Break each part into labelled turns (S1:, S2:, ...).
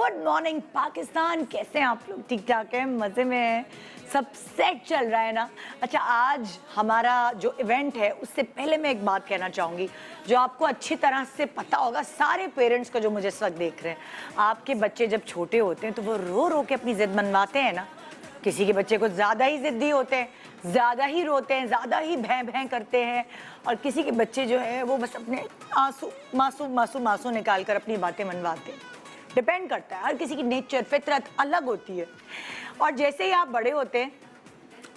S1: Good morning Pakistan, कैसे हैं आप लोग? ठीक ठाक हैं, मज़े में हैं, सब सेट चल रहा है ना? अच्छा, आज हमारा जो इवेंट है उससे पहले मैं एक बात कहना चाहूँगी जो आपको अच्छी तरह से पता होगा, सारे पेरेंट्स को जो मुझे इस वक्त देख रहे हैं। आपके बच्चे जब छोटे होते हैं तो वो रो रो के अपनी ज़िद मनवाते हैं ना। किसी के बच्चे को ज़्यादा ही ज़िद्दी होते हैं, ज़्यादा ही रोते हैं, ज़्यादा ही भैं भैं करते हैं, और किसी के बच्चे जो है वो बस अपने आंसू निकाल कर अपनी बातें मनवाते हैं। डिपेंड करता है, हर किसी की नेचर फितरत अलग होती है। और जैसे ही आप बड़े होते हैं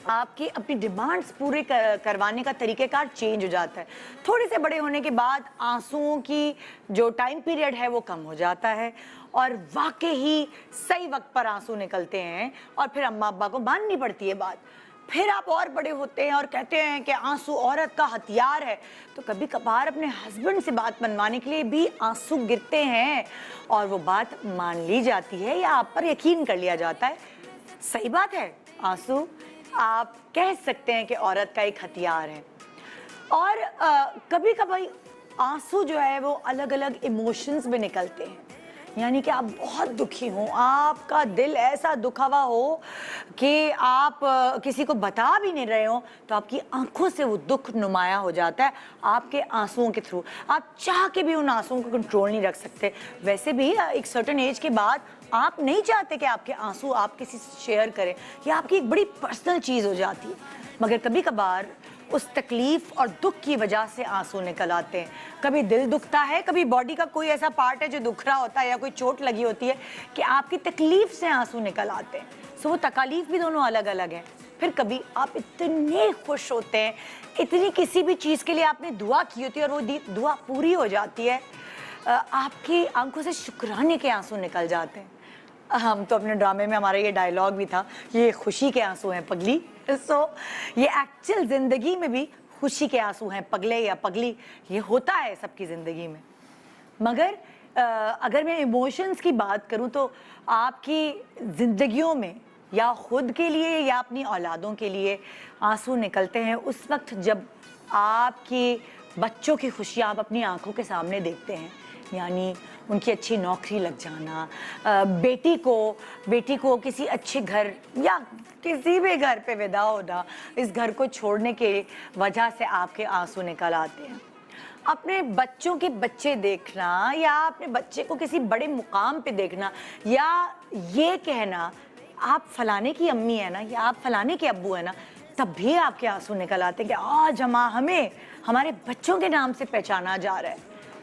S1: आपकी अपनी डिमांड्स पूरे करवाने का तरीक़ेकार चेंज हो जाता है। थोड़े से बड़े होने के बाद आंसुओं की जो टाइम पीरियड है वो कम हो जाता है और वाकई ही सही वक्त पर आंसू निकलते हैं और फिर अम्मा अब्बा को माननी पड़ती है बात। फिर आप और बड़े होते हैं और कहते हैं कि आंसू औरत का हथियार है, तो कभी कभार अपने हस्बैंड से बात मनवाने के लिए भी आंसू गिरते हैं और वो बात मान ली जाती है या आप पर यकीन कर लिया जाता है। सही बात है, आंसू आप कह सकते हैं कि औरत का एक हथियार है। और कभी कभी आंसू जो है वो अलग अलग इमोशंस में निकलते हैं। यानी कि आप बहुत दुखी हो, आपका दिल ऐसा दुखा हुआ हो कि आप किसी को बता भी नहीं रहे हो, तो आपकी आंखों से वो दुख नुमाया हो जाता है आपके आंसुओं के थ्रू। आप चाह के भी उन आंसुओं को कंट्रोल नहीं रख सकते। वैसे भी एक सर्टेन एज के बाद आप नहीं चाहते कि आपके आंसू आप किसी से शेयर करें, ये आपकी एक बड़ी पर्सनल चीज़ हो जाती है। मगर कभी कभार उस तकलीफ और दुख की वजह से आंसू निकल आते हैं। कभी दिल दुखता है, कभी बॉडी का कोई ऐसा पार्ट है जो दुख रहा होता है या कोई चोट लगी होती है कि आपकी तकलीफ से आंसू निकल आते हैं। सो वो तकालीफ भी दोनों अलग अलग हैं। फिर कभी आप इतने खुश होते हैं, इतनी किसी भी चीज़ के लिए आपने दुआ की होती है और वो दुआ पूरी हो जाती है, आपकी आंखों से शुक्राने के आंसू निकल जाते हैं। हम तो अपने ड्रामे में हमारा ये डायलॉग भी था, ये खुशी के आंसू हैं पगली। ये एक्चुअल जिंदगी में भी खुशी के आंसू हैं पगले या पगली, ये होता है सबकी ज़िंदगी में। मगर अगर मैं इमोशंस की बात करूं तो आपकी ज़िंदगियों में या खुद के लिए या अपनी औलादों के लिए आंसू निकलते हैं उस वक्त जब आपकी बच्चों की खुशियाँ आप अपनी आंखों के सामने देखते हैं। यानी उनकी अच्छी नौकरी लग जाना, बेटी को किसी अच्छे घर या किसी भी घर पे विदा होना, इस घर को छोड़ने के वजह से आपके आंसू निकल आते हैं। अपने बच्चों के बच्चे देखना या अपने बच्चे को किसी बड़े मुकाम पे देखना या ये कहना आप फलाने की अम्मी है ना या आप फलाने के अब्बू है ना, तब भी आपके आंसू निकल आते हैं कि आज हमें हमारे बच्चों के नाम से पहचाना जा रहा है।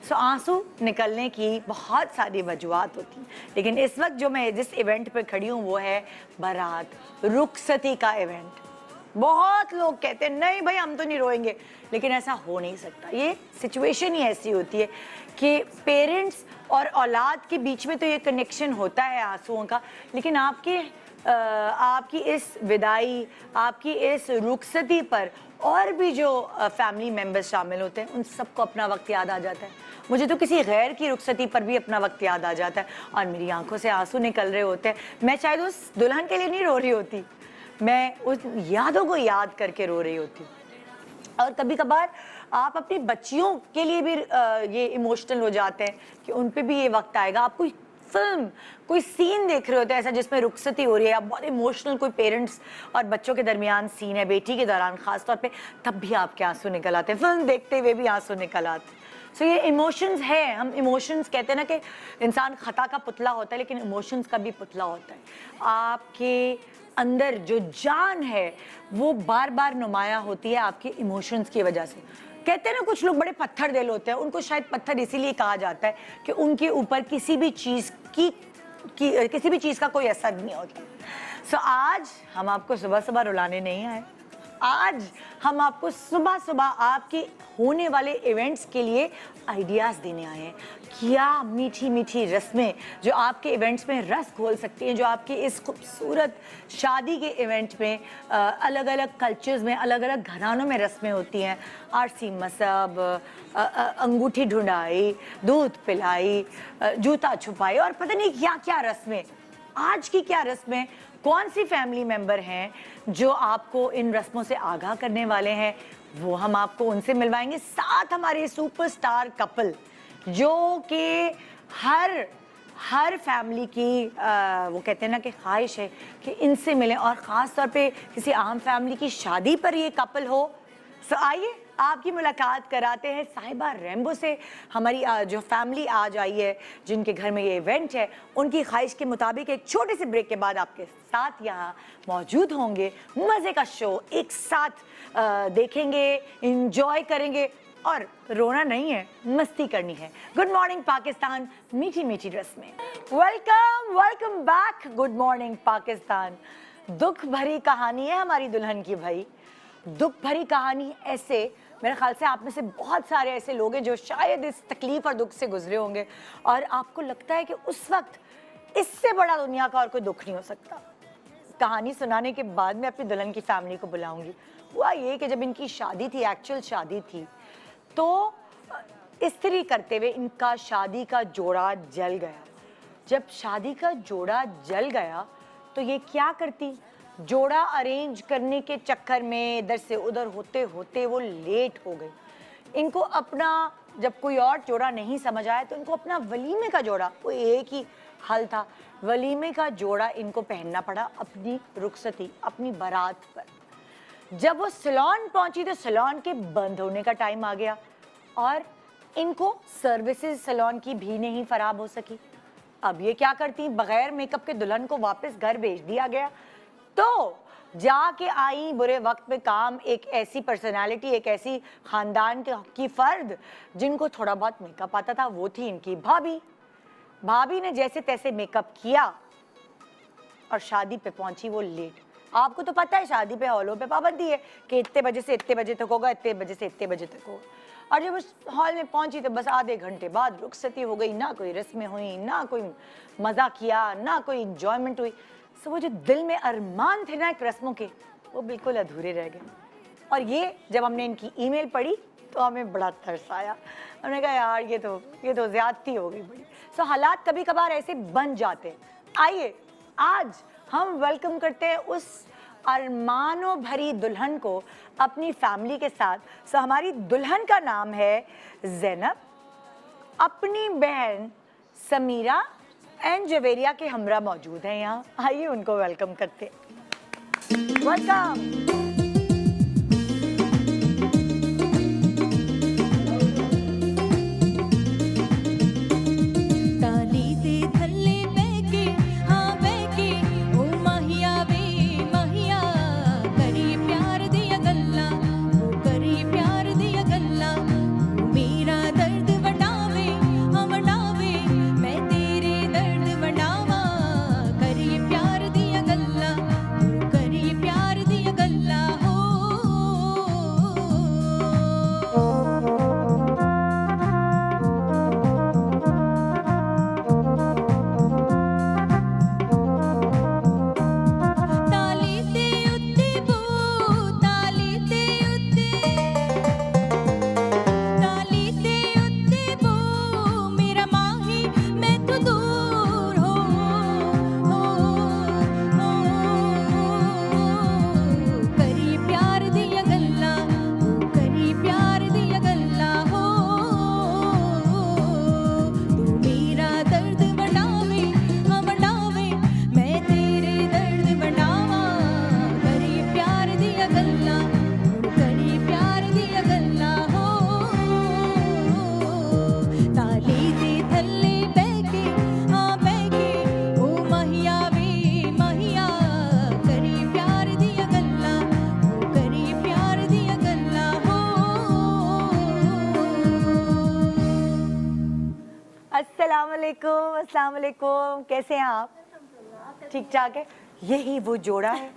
S1: आंसू निकलने की बहुत सारी वजूहात होती हैं, लेकिन इस वक्त जो मैं जिस इवेंट पे खड़ी हूँ वो है बारात, रुखसती का इवेंट। बहुत लोग कहते हैं नहीं भाई हम तो नहीं रोएंगे, लेकिन ऐसा हो नहीं सकता। ये सिचुएशन ही ऐसी होती है कि पेरेंट्स और औलाद के बीच में तो ये कनेक्शन होता है आंसुओं का, लेकिन आपकी इस विदाई, आपकी इस रुखसती पर और भी जो फैमिली मेम्बर्स शामिल होते हैं उन सबको अपना वक्त याद आ जाता है। मुझे तो किसी गैर की रुखसती पर भी अपना वक्त याद आ जाता है और मेरी आंखों से आंसू निकल रहे होते हैं। मैं शायद उस दुल्हन के लिए नहीं रो रही होती, मैं उस यादों को याद करके रो रही होती। और कभी कभार आप अपनी बच्चियों के लिए भी ये इमोशनल हो जाते हैं कि उन पे भी ये वक्त आएगा। आप कोई फिल्म, कोई सीन देख रहे होते हैं ऐसा जिसमें रुखसती हो रही है, आप बहुत इमोशनल, कोई पेरेंट्स और बच्चों के दरमियान सीन है, बेटी के दौरान खास तौर पे, तब भी आपके आंसू निकल आते हैं। फिल्म देखते हुए भी आंसू निकल आते हैं। सो ये इमोशंस है। हम इमोशंस कहते हैं ना कि इंसान खता का पुतला होता है, लेकिन इमोशंस का भी पुतला होता है। आपके अंदर जो जान है वो बार बार नुमाया होती है आपके इमोशंस की वजह से। कहते हैं ना कुछ लोग बड़े पत्थर दिल होते हैं, उनको शायद पत्थर इसीलिए कहा जाता है कि उनके ऊपर किसी भी चीज़ का कोई असर नहीं होता। सो आज हम आपको सुबह सुबह रुलाने नहीं आए, आज हम आपको सुबह सुबह आपके होने वाले इवेंट्स के लिए आइडियाज़ देने आए हैं। क्या मीठी मीठी रस्में जो आपके इवेंट्स में रस घोल सकती हैं, जो आपके इस खूबसूरत शादी के इवेंट में अलग अलग कल्चर्स में, अलग अलग घरानों में रस्में होती हैं। आरसी मसब, अंगूठी ढूंढाई, दूध पिलाई, जूता छुपाई और पता नहीं क्या क्या रस्में। आज की क्या रस्में, कौन सी फैमिली मेंबर हैं जो आपको इन रस्मों से आगाह करने वाले हैं, वो हम आपको उनसे मिलवाएंगे। साथ हमारे सुपरस्टार कपल जो कि हर हर फैमिली की वो कहते हैं ना कि ख्वाहिश है कि इनसे मिलें, और ख़ास तौर पे किसी आम फैमिली की शादी पर ये कपल हो। सो आइए आपकी मुलाकात कराते हैं साहिबा रेम्बो से। हमारी जो फैमिली आज आई है, जिनके घर में ये इवेंट है, उनकी ख्वाहिश के मुताबिक एक छोटे से ब्रेक के बाद आपके साथ यहाँ मौजूद होंगे। मज़े का शो एक साथ देखेंगे, इंजॉय करेंगे, और रोना नहीं है, मस्ती करनी है। गुड मॉर्निंग पाकिस्तान, मीठी मीठी ड्रेस में welcome, welcome back. Good morning Pakistan. दुख भरी कहानी है हमारी दुल्हन की भाई, दुख भरी कहानी। ऐसे मेरे ख्याल से आप में से बहुत सारे ऐसे लोग हैं जो शायद इस तकलीफ और दुख से गुजरे होंगे, और आपको लगता है कि उस वक्त इससे बड़ा दुनिया का और कोई दुख नहीं हो सकता। कहानी सुनाने के बाद मैं अपनी दुल्हन की फैमिली को बुलाऊंगी। हुआ ये कि जब इनकी शादी थी, एक्चुअल शादी थी, तो इस्त्री करते हुए इनका शादी का जोड़ा जल गया। जब शादी का जोड़ा जल गया तो ये क्या करती, जोड़ा अरेंज करने के चक्कर में इधर से उधर होते होते वो लेट हो गई। इनको अपना, जब कोई और जोड़ा नहीं समझ आया तो इनको अपना वलीमे का जोड़ा, वो एक ही हल था, वलीमे का जोड़ा इनको पहनना पड़ा अपनी रुखसती, अपनी बारात पर। जब वो सैलून पहुंची तो सैलून के बंद होने का टाइम आ गया, और इनको सर्विसेज सैलून की भी नहीं फराहम हो सकी। अब ये क्या करती, बगैर मेकअप के दुल्हन को वापस घर भेज दिया गया। तो जाके आई बुरे वक्त में काम एक ऐसी पर्सनालिटी, एक ऐसी खानदान की फर्द जिनको थोड़ा बहुत मेकअप आता था, वो थी इनकी भाभी। भाभी ने जैसे तैसे मेकअप किया और शादी पे पहुंची वो लेट। आपको तो पता है शादी पे हॉलों पे पाबंदी है कि इतने बजे से इतने बजे तक होगा, इतने बजे से इतने बजे तक होगा। और जब उस हॉल में पहुंची तो बस आधे घंटे बाद रुखसती हो गई। ना कोई रस्में हुई, ना कोई मज़ा किया, ना कोई इंजॉयमेंट हुई। सो वो जो दिल में अरमान थे ना एक रस्मों के, वो बिल्कुल अधूरे रह गए। और ये जब हमने इनकी ईमेल पढ़ी तो हमें बड़ा तरस आया। हमने कहा यार ये तो ज़्यादती हो गई बड़ी। सो हालात कभी कभार ऐसे बन जाते हैं। आइए आज हम वेलकम करते हैं उस अरमानों भरी दुल्हन को अपनी फैमिली के साथ। सो हमारी दुल्हन का नाम है ज़ैनब। अपनी बहन समीरा एंड जवेरिया के हमरा मौजूद हैं यहाँ। आइए उनको वेलकम करते हैं। वेलकम। अस्सलाम वालेकुम, कैसे हैं आप? ठीक ठाक है। यही वो जोड़ा है।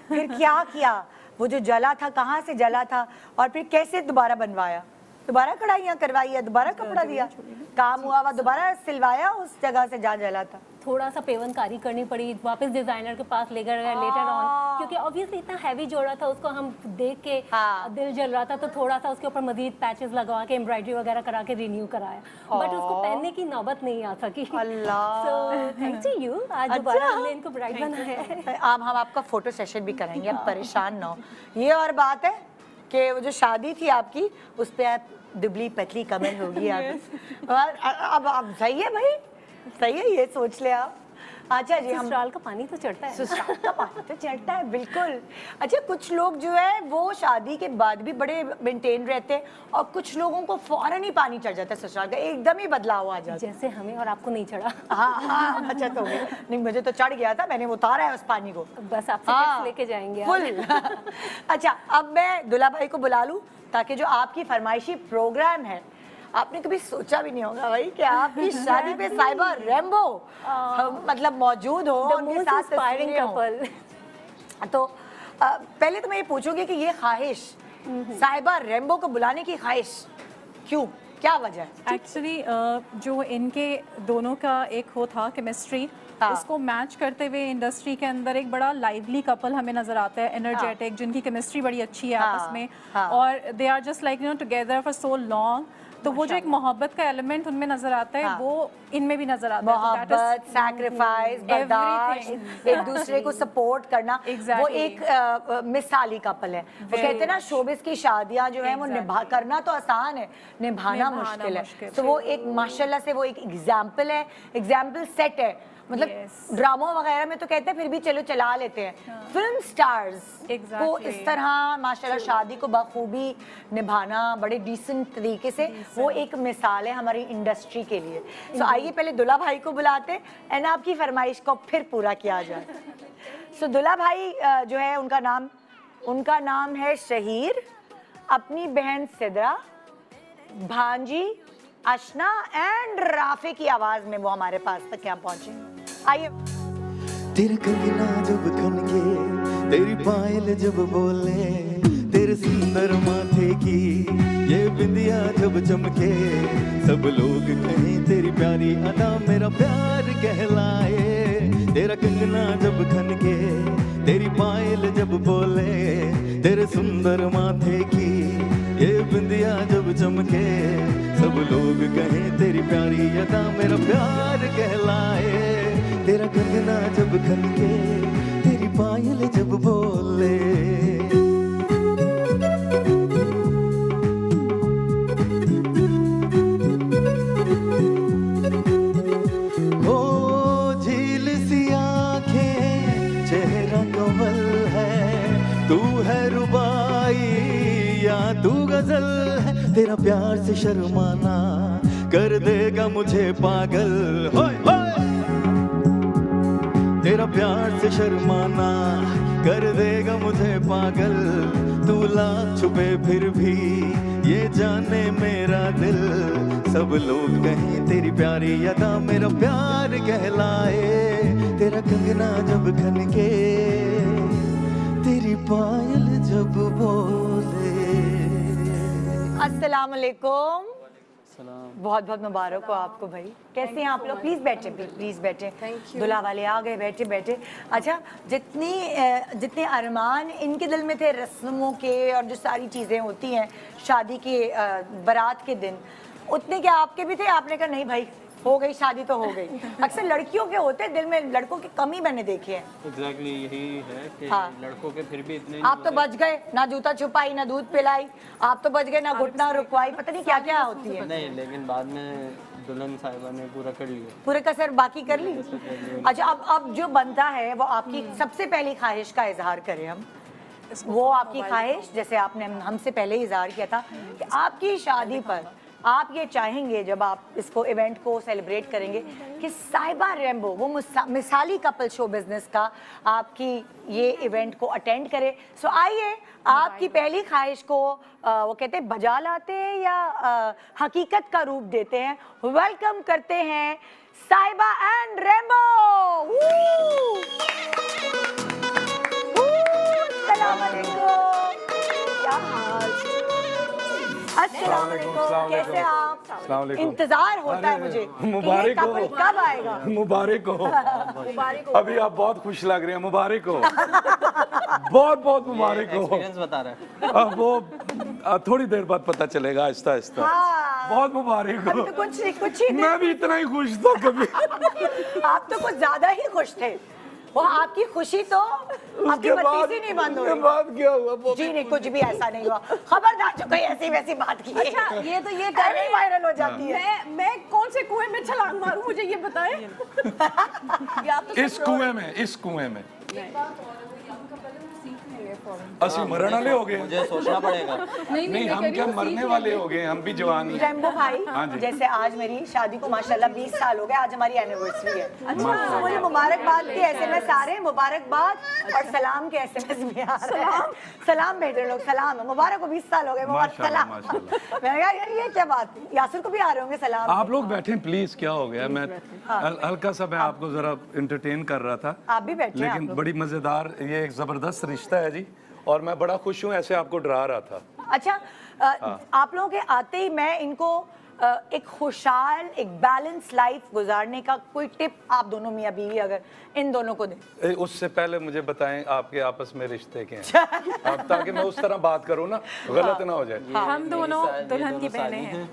S1: फिर क्या किया, वो जो जला था कहाँ से जला था, और फिर कैसे दोबारा बनवाया, दोबारा कढ़ाइयाँ करवाई है, दोबारा कपड़ा दिया, काम हुआ दोबारा सिलवाया उस जगह से जहाँ जला था।
S2: थोड़ा सा पेवनकारी करनी पड़ी, वापस डिजाइनर के पास लेकर गए लेटर ऑन, क्योंकि ऑब्वियसली इतना हैवी जोड़ा था, उसको हम देख के दिल जल रहा था, तो थोड़ा सा उसके ऊपर मजीद पैचेस लगवा के एम्ब्रॉयडरी वगैरह करा के रिन्यू कराया, बट उसको पहनने की नौबत नहीं आ सकी। सो थैंक्स टू यू, आज दोबारा हमने इनको ब्राइड बनाया है।
S1: अब हम आपका फोटो सेशन भी कराएंगे, अब परेशान ना हो। ये और बात है कि वो जो शादी थी आपकी, उस पर आप दुबली पतली कमर होगी आप। और अब सही है भाई, सही है, ये सोच ले आप। अच्छा जी, हम
S2: ससुराल का पानी तो चढ़ता है।
S1: ससुराल का पानी तो चढ़ता है, बिल्कुल। अच्छा, कुछ लोग जो है वो शादी के बाद भी बड़े मेंटेन रहते हैं और कुछ लोगों को फौरन ही पानी चढ़ जाता है ससुराल का, एकदम ही बदलाव आ जाता है।
S2: जैसे हमें, और आपको नहीं चढ़ा।
S1: हाँ, अच्छा तो नहीं, मुझे तो चढ़ गया था, मैंने उतारा है उस पानी को।
S2: बस आपसे टिप्स लेके जाएंगे
S1: फुल। अच्छा, अब मैं दूल्हा भाई को बुला लूं ताकि जो आपकी फरमाइशी प्रोग्राम है, आपने कभी सोचा भी नहीं होगा भाई कि आपकी शादी पे साहिबा रैम्बो मतलब मौजूद हो, उनके साथ तस्वीरें हों। तो पहले तो मैं ये पूछूंगी कि ये ख्वाहिश, साहिबा रैम्बो को बुलाने की ख्वाहिश क्यों, क्या वजह है?
S3: एक्चुअली जो इनके दोनों का एक हो था केमिस्ट्री, उसको मैच करते हुए इंडस्ट्री के अंदर एक बड़ा लाइवली कपल हमें नजर आता है, एनर्जेटिक, जिनकी केमिस्ट्री बड़ी अच्छी है आपस में, और they are just like together for so long. तो वो जो एक मोहब्बत का एलिमेंट उनमें नजर आता है, वो इनमें भी नजर आता है।
S1: मोहब्बत, सैक्रिफाइस, बर्दाश्त, एक दूसरे को सपोर्ट करना, वो एक मिसाली कपल है। वो कहते हैं ना, शोबिस की शादियां जो है वो करना तो आसान है, निभाना मुश्किल है। तो वो एक माशाल्लाह से वो एक एग्जाम्पल है, एग्जाम्पल सेट है। मतलब ड्रामों वगैरह में तो कहते हैं फिर भी चलो चला लेते हैं, फिल्म स्टार्स को इस तरह माशाल्लाह शादी को बखूबी निभाना बड़े डिसेंट तरीके से, वो एक मिसाल है हमारी इंडस्ट्री के लिए। सो आइए पहले दूल्हा भाई को बुलाते एंड आपकी फरमाइश को फिर पूरा किया जाए। सो दूल्हा भाई जो है उनका नाम है शहीर, अपनी बहन सिद्रा, भांजी अशना एंड राफे की आवाज में वो हमारे पास तक यहाँ पहुंचे। आइए।
S4: तेरे कंगना जब खनके, तेरी पायल जब बोले, तेरे सुंदर माथे की ये बिंदिया जब चमके, सब लोग कहें तेरी प्यारी अदा मेरा प्यार कहलाए। तेरा कंगना जब खनके, तेरी पायल जब बोले, तेरे सुंदर माथे की ये बिंदिया जब चमके, सब लोग कहें तेरी प्यारी अदा मेरा प्यार कहलाए। तेरा कंगना जब खनके, तेरी पायल जब बोले। ओ झील सी आंखें, चेहरा कमल है, तू है रुबाई या तू गजल है। तेरा प्यार से शर्माना कर देगा मुझे पागल, होय होय। तेरा प्यार से शर्माना कर देगा मुझे पागल, तू लाख छुपे फिर भी ये जाने मेरा दिल। सब लोग कहें तेरी प्यारी अदा मेरा प्यार कहलाए। तेरा कंगना जब खनके, तेरी पायल जब बोले।
S1: अस्सलाम वालेकुम। बहुत बहुत मुबारक हो आपको भाई। कैसे हैं आप लोग? प्लीज बैठे, प्लीज बैठे। दूल्हा वाले आ गए, बैठे बैठे। अच्छा, जितने अरमान इनके दिल में थे रस्मों के और जो सारी चीज़ें होती हैं शादी के बारात के दिन, उतने क्या आपके भी थे? आपने कहा नहीं भाई हो गई शादी तो हो गई। अक्सर लड़कियों के होते दिल में, लड़कों की कमी मैंने देखी है।
S5: एग्जैक्टली यही है कि लड़कों के फिर भी इतने
S1: आप तो बच गए, ना जूता छुपाई ना दूध पिलाई, आप तो बच गए, ना घुटना रुकवाई, पता नहीं क्या क्या होती है।
S5: नहीं, लेकिन बाद में दुल्हन साहिबा ने पूरा कर लिया,
S1: पूरे कसर बाकी कर ली। अच्छा, अब जो बनता है वो आपकी सबसे पहली ख्वाहिश का इजहार करें हम। वो आपकी ख्वाहिश जैसे आपने हमसे पहले इजहार किया था कि आपकी शादी पर आप ये चाहेंगे जब आप इसको इवेंट को सेलिब्रेट करेंगे कि साहिबा रैम्बो वो मिसाली कपल शो बिजनेस का आपकी ये इवेंट को अटेंड करे। सो आइए आपकी पहली ख्वाहिश को वो कहते हैं बजा लाते हैं या हकीकत का रूप देते हैं। वेलकम करते हैं साहिबा एंड रैम्बो। अस्सलाम वालेकुम, क्या हाल? अस्सलाम वालेकुम, कैसे आप? इंतजार होता है मुझे
S6: मुबारक हो।
S1: कब आएगा?
S6: मुबारक हो। अभी आप बहुत खुश लग रहे हैं, मुबारक हो। बहुत बहुत मुबारक हो।
S5: एक्सपीरियंस बता रहा है।
S6: अब वो थोड़ी देर बाद पता चलेगा, आहिस्ता आहिस्ता। बहुत मुबारक
S1: अभी
S6: हो।
S1: तो कुछ ही
S6: मैं भी इतना ही खुश था कभी।
S1: आप तो कुछ ज्यादा ही खुश थे। वो आपकी खुशी तो आपकी बत्ती से नहीं बंद हो
S6: उसके
S1: रही।
S6: बाद क्या हुआ वो
S1: जी नहीं, कुछ भी ऐसा नहीं हुआ। खबरदार जो कोई ऐसी वैसी बात की है।
S7: अच्छा, ये तो ये कर रही
S1: वायरल हो जाती है।
S7: मैं कौन से कुएं में छलांग मारूं, मुझे ये बताएं। या तो
S6: इस कुएं में असि मरण वाले हो गए।
S5: मुझे सोचना पड़ेगा।
S6: नहीं हम क्या मरने वाले हो गए, हम भी जवान ही।
S1: रेम्बो भाई,
S6: हाँ जी।
S1: जैसे आज मेरी शादी को माशाल्लाह 20 साल हो गए, आज हमारी एनिवर्सरी है। अच्छा, मुझे मुबारकबाद के SMS आ रहे हैं, मुबारकबाद और सलाम के SMS भी आ रहे हैं। सलाम भेज रहे लोग, सलाम मुबारक हो, 20 साल हो गए, मुबारक सलाम। मैंने कहा यार ये क्या बात, यासिर को भी आ रहे होंगे सलाम।
S6: आप लोग बैठे प्लीज, क्या हो गया? मैं हल्का सा मैं आपको जरा इंटरटेन कर रहा था।
S1: आप भी बैठे हैं, आप
S6: लेकिन
S1: लोग।
S6: बड़ी मजेदार, ये एक जबरदस्त रिश्ता है जी, और मैं बड़ा खुश हूँ, ऐसे आपको डरा रहा था।
S1: अच्छा, आप लोगों के आते ही मैं इनको एक खुशहाल, एक बैलेंस लाइफ गुजारने का कोई टिप आप दोनों मियां बीवी अगर इन दोनों को दें।
S6: उससे पहले मुझे बताएं आपके आपस में रिश्ते के हैं, अब ताकि मैं उस तरह बात करूँ ना, गलत ना हो जाए।
S3: हम दोनों दुल्हन की बहनें हैं।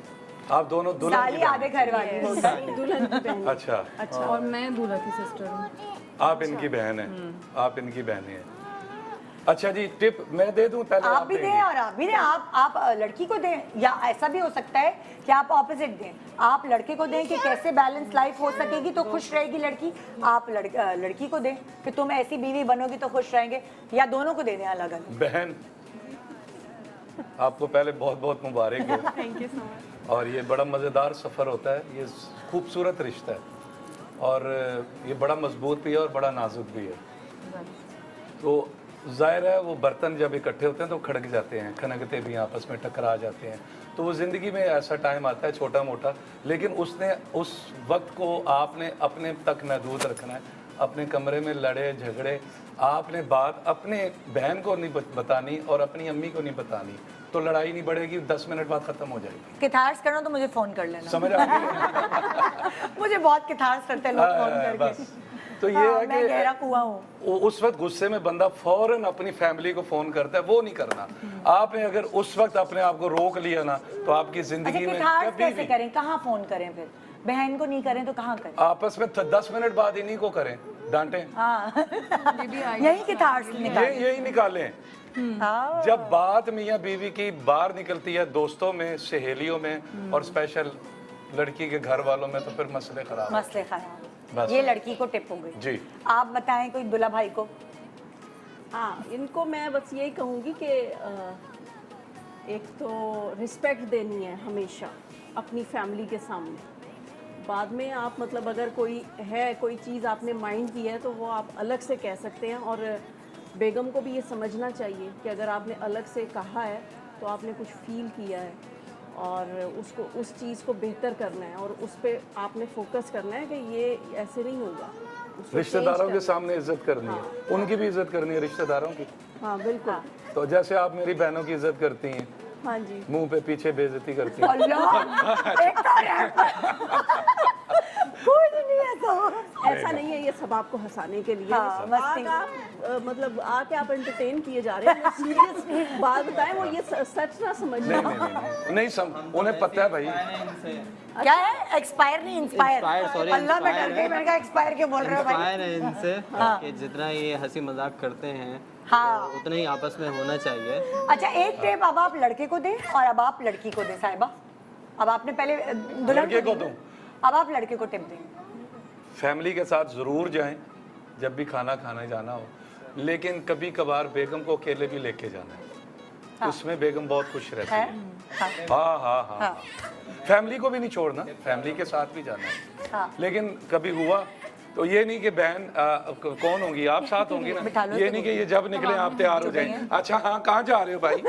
S6: आप दोनों दुल्हन की
S1: साली आधे घर वाली होता है।
S7: दुल्हन की बहन।
S6: अच्छा,
S3: और मैं दूल्हा की सिस्टर हूँ।
S6: आप इनकी बहन हैं, आप इनकी बहनें हैं। अच्छा जी, टिप मैं दे दूं पहले?
S1: आप भी दें और आप भी दें। आप लड़की को दें, या ऐसा भी हो सकता है कि आप ऑपोजिट दें, आप लड़के को दें कि कैसे बैलेंस लाइफ हो सकेगी तो खुश रहेगी लड़की, आप लड़की को दें कि तुम ऐसी बीवी बनोगी तो खुश रहेंगे, या दोनों को दे दें अलग अलग।
S6: बहन, आपको पहले बहुत बहुत मुबारक हो।
S3: Thank you so much.
S6: और ये बड़ा मज़ेदार सफ़र होता है, ये खूबसूरत रिश्ता है, और ये बड़ा मजबूत भी है और बड़ा नाजुक भी है। तो जाहिर है वो बर्तन जब इकट्ठे होते हैं तो खड़क जाते हैं, खनकते भी हैं, आपस में टकरा जाते हैं। तो वो ज़िंदगी में ऐसा टाइम आता है छोटा मोटा, लेकिन उस वक्त को आपने अपने तक महदूद रखना है। अपने कमरे में लड़े झगड़े आपने बात अपने बहन को नहीं बतानी और अपनी अम्मी को नहीं बतानी, तो लड़ाई नहीं बढ़ेगी, 10 मिनट बाद ख़त्म हो जाएगी।
S1: किथार्स करना तो मुझे फ़ोन कर लेना।
S6: समझ आ गई?
S1: मुझे बहुत किथार्स करते हैं लोग फ़ोन करके।
S6: बस तो ये है
S1: मैं गहरा कुआं हूँ।
S6: उस वक्त गुस्से में बंदा फौरन अपनी फैमिली को फोन करता है, वो नहीं करना। आपने अगर उस वक्त अपने आप को रोक लिया ना, तो आपकी जिंदगी में
S1: किथार्स
S6: कभी
S1: कैसे
S6: भी
S1: करें, कहाँ फोन करें? फिर बहन को नहीं करें तो कहाँ करें?
S6: आपस में 10 मिनट बाद इन्हीं को करें, डांटें,
S1: हाँ यही किथार्स निकालें।
S6: यही निकालें। जब बात मियाँ बीवी की बाहर निकलती है दोस्तों में, सहेलियों में और स्पेशल लड़की के घर वालों में, तो फिर मसले खराब।
S1: मसले खराब।
S6: बस।
S1: ये लड़की को टिप हो गई
S6: जी।
S1: आप बताएं कोई दुल्हा भाई को।
S7: हाँ, इनको मैं बस यही कहूँगी कि एक तो रिस्पेक्ट देनी है हमेशा अपनी फैमिली के सामने। बाद में आप मतलब अगर कोई चीज़ आपने माइंड की है तो वो आप अलग से कह सकते हैं, और बेगम को भी ये समझना चाहिए कि अगर आपने अलग से कहा है तो आपने कुछ फील किया है और उसको उस चीज़ को बेहतर करना है, और उस पर आपने फोकस करना है कि ये ऐसे नहीं होगा।
S6: रिश्तेदारों के सामने इज्जत करनी है, उनकी भी इज्जत करनी है रिश्तेदारों की।
S7: हाँ बिल्कुल।
S6: तो जैसे आप मेरी बहनों की इज्जत करती हैं,
S7: हाँ जी,
S6: मुंह पे पीछे बेइज्जती करती हैं।
S1: कुछ नहीं है तो
S7: ऐसा नहीं है, ये सब आपको हंसाने के लिए।
S1: हाँ, मस्ती।
S7: मतलब आके आप एंटरटेन किए जा रहे हैं। सीरियस बात बताएं, वो ये सच ना समझना।
S6: उन्हें पता है भाई।
S1: क्या है, एक्सपायर नहीं इंस्पायर।
S5: sorry,
S1: अल्लाह में डर गई, मैंने कहा एक्सपायर क्यों बोल रहे हो भाई?
S5: इंस्पायर है इनसे कि जितना ये हंसी मजाक करते हैं
S1: हाँ।
S5: तो उतना ही आपस में होना चाहिए।
S1: अच्छा, एक टिप अब आप लड़के को दें और अब आप लड़की को दें। साहिबा, अब आपने पहले दुल्हन
S6: लड़के को
S1: दी,
S6: दूं।
S1: अब आप लड़के को टिप दें।
S6: फैमिली के साथ ज़रूर जाएं जब भी खाना खाने जाना हो, लेकिन कभी कभार बेगम को अकेले भी लेके जाना है। उसमें बेगम बहुत खुश रहती है। हाँ हाँ हाँ, हाँ। फैमिली को भी नहीं छोड़ना, फैमिली के साथ भी जाना है।
S1: हाँ।
S6: लेकिन कभी हुआ तो ये नहीं कि बहन कौन होंगी, आप साथ होंगी ना, ये नहीं कि ये जब निकले आप तैयार हो जाएं। अच्छा हाँ, कहाँ जा रहे हो भाई?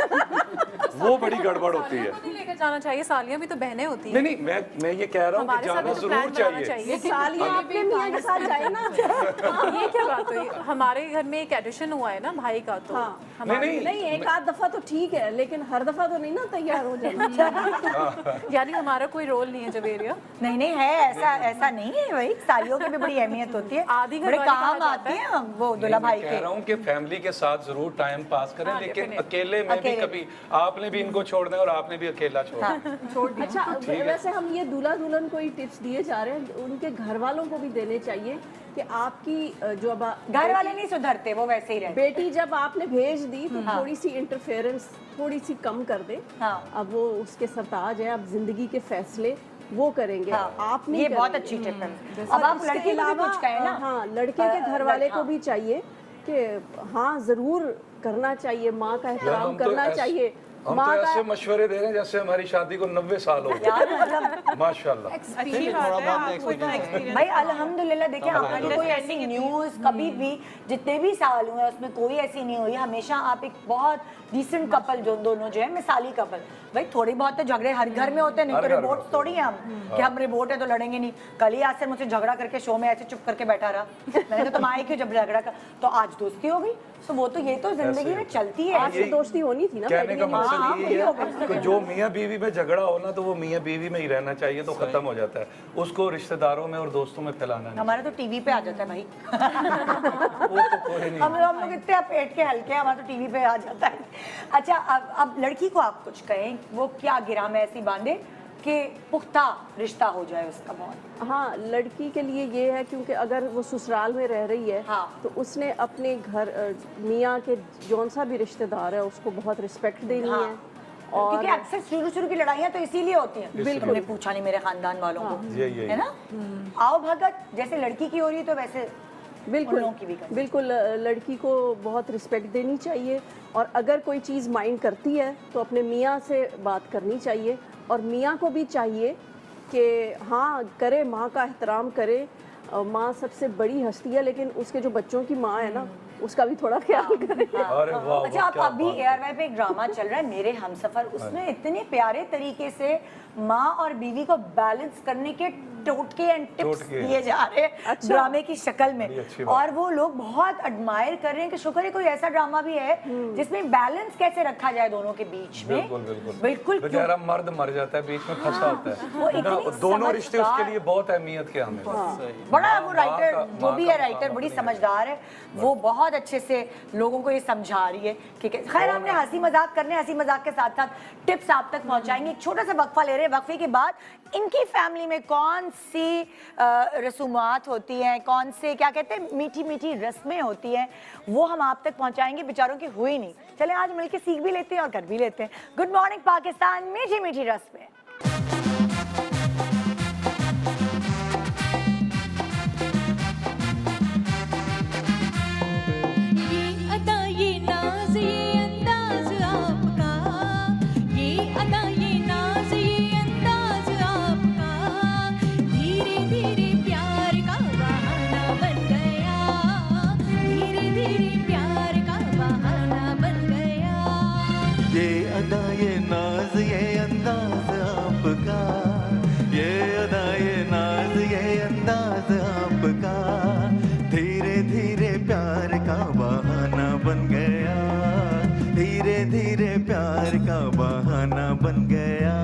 S6: वो बड़ी गड़बड़ होती है।
S3: लेकर जाना चाहिए, सालियां भी तो बहनें होती हैं।
S6: नहीं मैं ये कह रहा हूँ कि जाना जरूर चाहिए।
S7: सालियाँ अपने मियाँ के साथ जाए ना।
S3: ये क्या बात हुई? हमारे घर में एक एडिशन हुआ है ना भाई का, तो
S7: नहीं, एक आध दफा तो ठीक है, लेकिन हर दफा तो नहीं ना तैयार हो जाना।
S3: यानी हमारा कोई रोल नहीं है जवेरिया।
S1: नहीं है, ऐसा नहीं है भाई, सालियों की भी बड़ी अहमियत होती है,
S3: आधी
S1: बड़े
S3: घरवाली कहा
S1: काम
S3: जाता
S1: आते हैं वो दूल्हा भाई
S6: कह
S1: के।
S6: रहा हूँ कि फैमिली के साथ जरूर टाइम पास करें, लेकिन अकेले में भी कभी आपने भी इनको छोड़ना है और आपने भी अकेला छोड़ना है।
S7: अच्छा, वैसे हम ये दूल्हा दुल्हन को ही टिप्स दिए जा रहे हैं, उनके घर वालों को भी देने चाहिए कि आपकी जो अब
S1: घर वाले नहीं सुधरते, वो वैसे ही रहते।
S7: बेटी जब आपने भेज दी तो थोड़ी सी इंटरफेरेंस थोड़ी सी कम कर दे। अब वो उसके सरताज है, अब जिंदगी के फैसले वो करेंगे, आप नहीं
S1: ये बहुत
S7: करेंगे।
S1: अच्छी टिप है। अब आप लड़के के लिए कुछ कहें ना।
S7: हाँ, लड़के के घर वाले को भी चाहिए कि हाँ जरूर करना चाहिए, माँ का एहतराम करना चाहिए।
S6: हम तो ऐसे मशवरे दे रहे हैं जैसे हमारी शादी को 90 साल हो गए। माशाल्लाह।
S1: भाई अल्हम्दुलिल्लाह, देखिए हमारी कोई ऐसी न्यूज़ कभी भी जितने भी साल हुए उसमें कोई ऐसी नहीं हुई। हमेशा आप एक बहुत डिसेंट कपल जो दोनों जो है मिसाली कपल। भाई थोड़ी बहुत तो झगड़े हर घर में होते हैं, नहीं तो रिपोर्ट थोड़ी है हम कि हम रिपोर्ट है तो लड़ेंगे नहीं। कल ही आसिर मुझसे झगड़ा करके शो में ऐसे चुप करके बैठा रहा, मैंने तो तुम आए क्यों जब झगड़ा कर, तो आज दोस्ती हो गई। तो वो तो ये तो जिंदगी में चलती है,
S7: आज दोस्ती होनी थी ना।
S6: कहने का मकसद ये है कि जो मियाँ बीवी में झगड़ा हो ना तो वो मियाँ बीवी में ही रहना चाहिए, तो खत्म हो जाता है। उसको रिश्तेदारों में और दोस्तों में फैलाना नहीं।
S1: हमारा तो टीवी पे आ जाता है भाई।
S6: वो तो कोई नहीं।
S1: हम लोग इतने पेट के हल्के हैं, हमारा तो टीवी पे आ जाता है। अच्छा, अब लड़की को आप कुछ कहें, वो क्या गिरा में ऐसी बांधे कि पुख्ता रिश्ता हो जाए उसका बहुत।
S7: हाँ, लड़की के लिए ये है क्योंकि अगर वो ससुराल में रह रही है तो उसने अपने घर मियाँ के जौन सा भी रिश्तेदार है उसको बहुत रिस्पेक्ट देनी है।
S1: और क्योंकि अक्सर शुरू की लड़ाइयाँ तो इसीलिए होती हैं। बिल्कुल, हमने पूछा नहीं मेरे खानदान वालों को, है ना। आओ भगत जैसे लड़की की हो रही है तो वैसे बिल्कुल
S7: लड़की को बहुत रिस्पेक्ट देनी चाहिए। और अगर कोई चीज़ माइंड करती है तो अपने मियाँ से बात करनी चाहिए, और मियाँ को भी चाहिए कि हाँ करे, माँ का एहतराम करे। माँ सबसे बड़ी हस्ती है, लेकिन उसके जो बच्चों की माँ है ना उसका भी थोड़ा ख्याल करें।
S1: अच्छा, आप अभी एयरवाई पे एक ड्रामा चल रहा है मेरे हमसफर, उसमें इतने प्यारे तरीके से माँ और बीवी को बैलेंस करने के टोटके एंड टिप्स दिए जा रहे हैं ड्रामे की शक्ल में, और वो लोग बहुत एडमायर कर रहे हैं कि शुक्र है कोई ऐसा ड्रामा भी है जिसमें बैलेंस कैसे रखा जाए दोनों के बीच में। बिल्कुल
S6: बेचारा मर्द मर जाता है, बीच में फंसा होता है। दोनों रिश्ते उसके लिए बहुत अहमियत के हमें।
S1: बड़ा वो राइटर जो भी है, राइटर बड़ी समझदार है, वो बहुत अच्छे से लोगों को ये समझा रही है कि खैर हमने हंसी मजाक करने, हंसी मजाक के साथ साथ टिप्स आप तक पहुंचाएंगे। एक छोटा सा वक्फा ले रहे हैं, वक्फे के बाद इनकी फैमिली में कौन सी रसूमात होती हैं, कौन से क्या कहते हैं मीठी मीठी रस्में होती हैं, वो हम आप तक पहुंचाएंगे। बेचारों की हुई नहीं, चले आज मिलकर सीख भी लेते हैं और कर भी लेते हैं। गुड मॉर्निंग पाकिस्तान, मीठी मीठी रस्में।
S4: ये नाज ये अंदाज आपका, ये अदा ये नाज ये अंदाज आपका, धीरे धीरे प्यार का बहाना बन गया, धीरे धीरे प्यार का बहाना बन गया।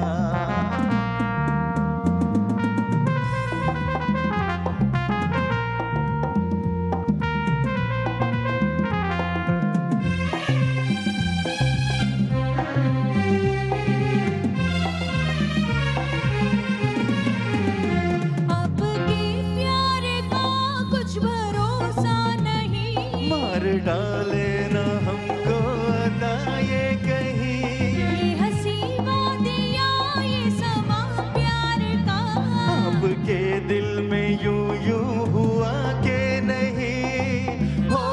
S4: डाले ना हमको अदा ये कहीं,
S8: ये हंसी वादियाँ ये समा प्यार का,
S4: आपके दिल में यूं यूं हुआ के नहीं हो,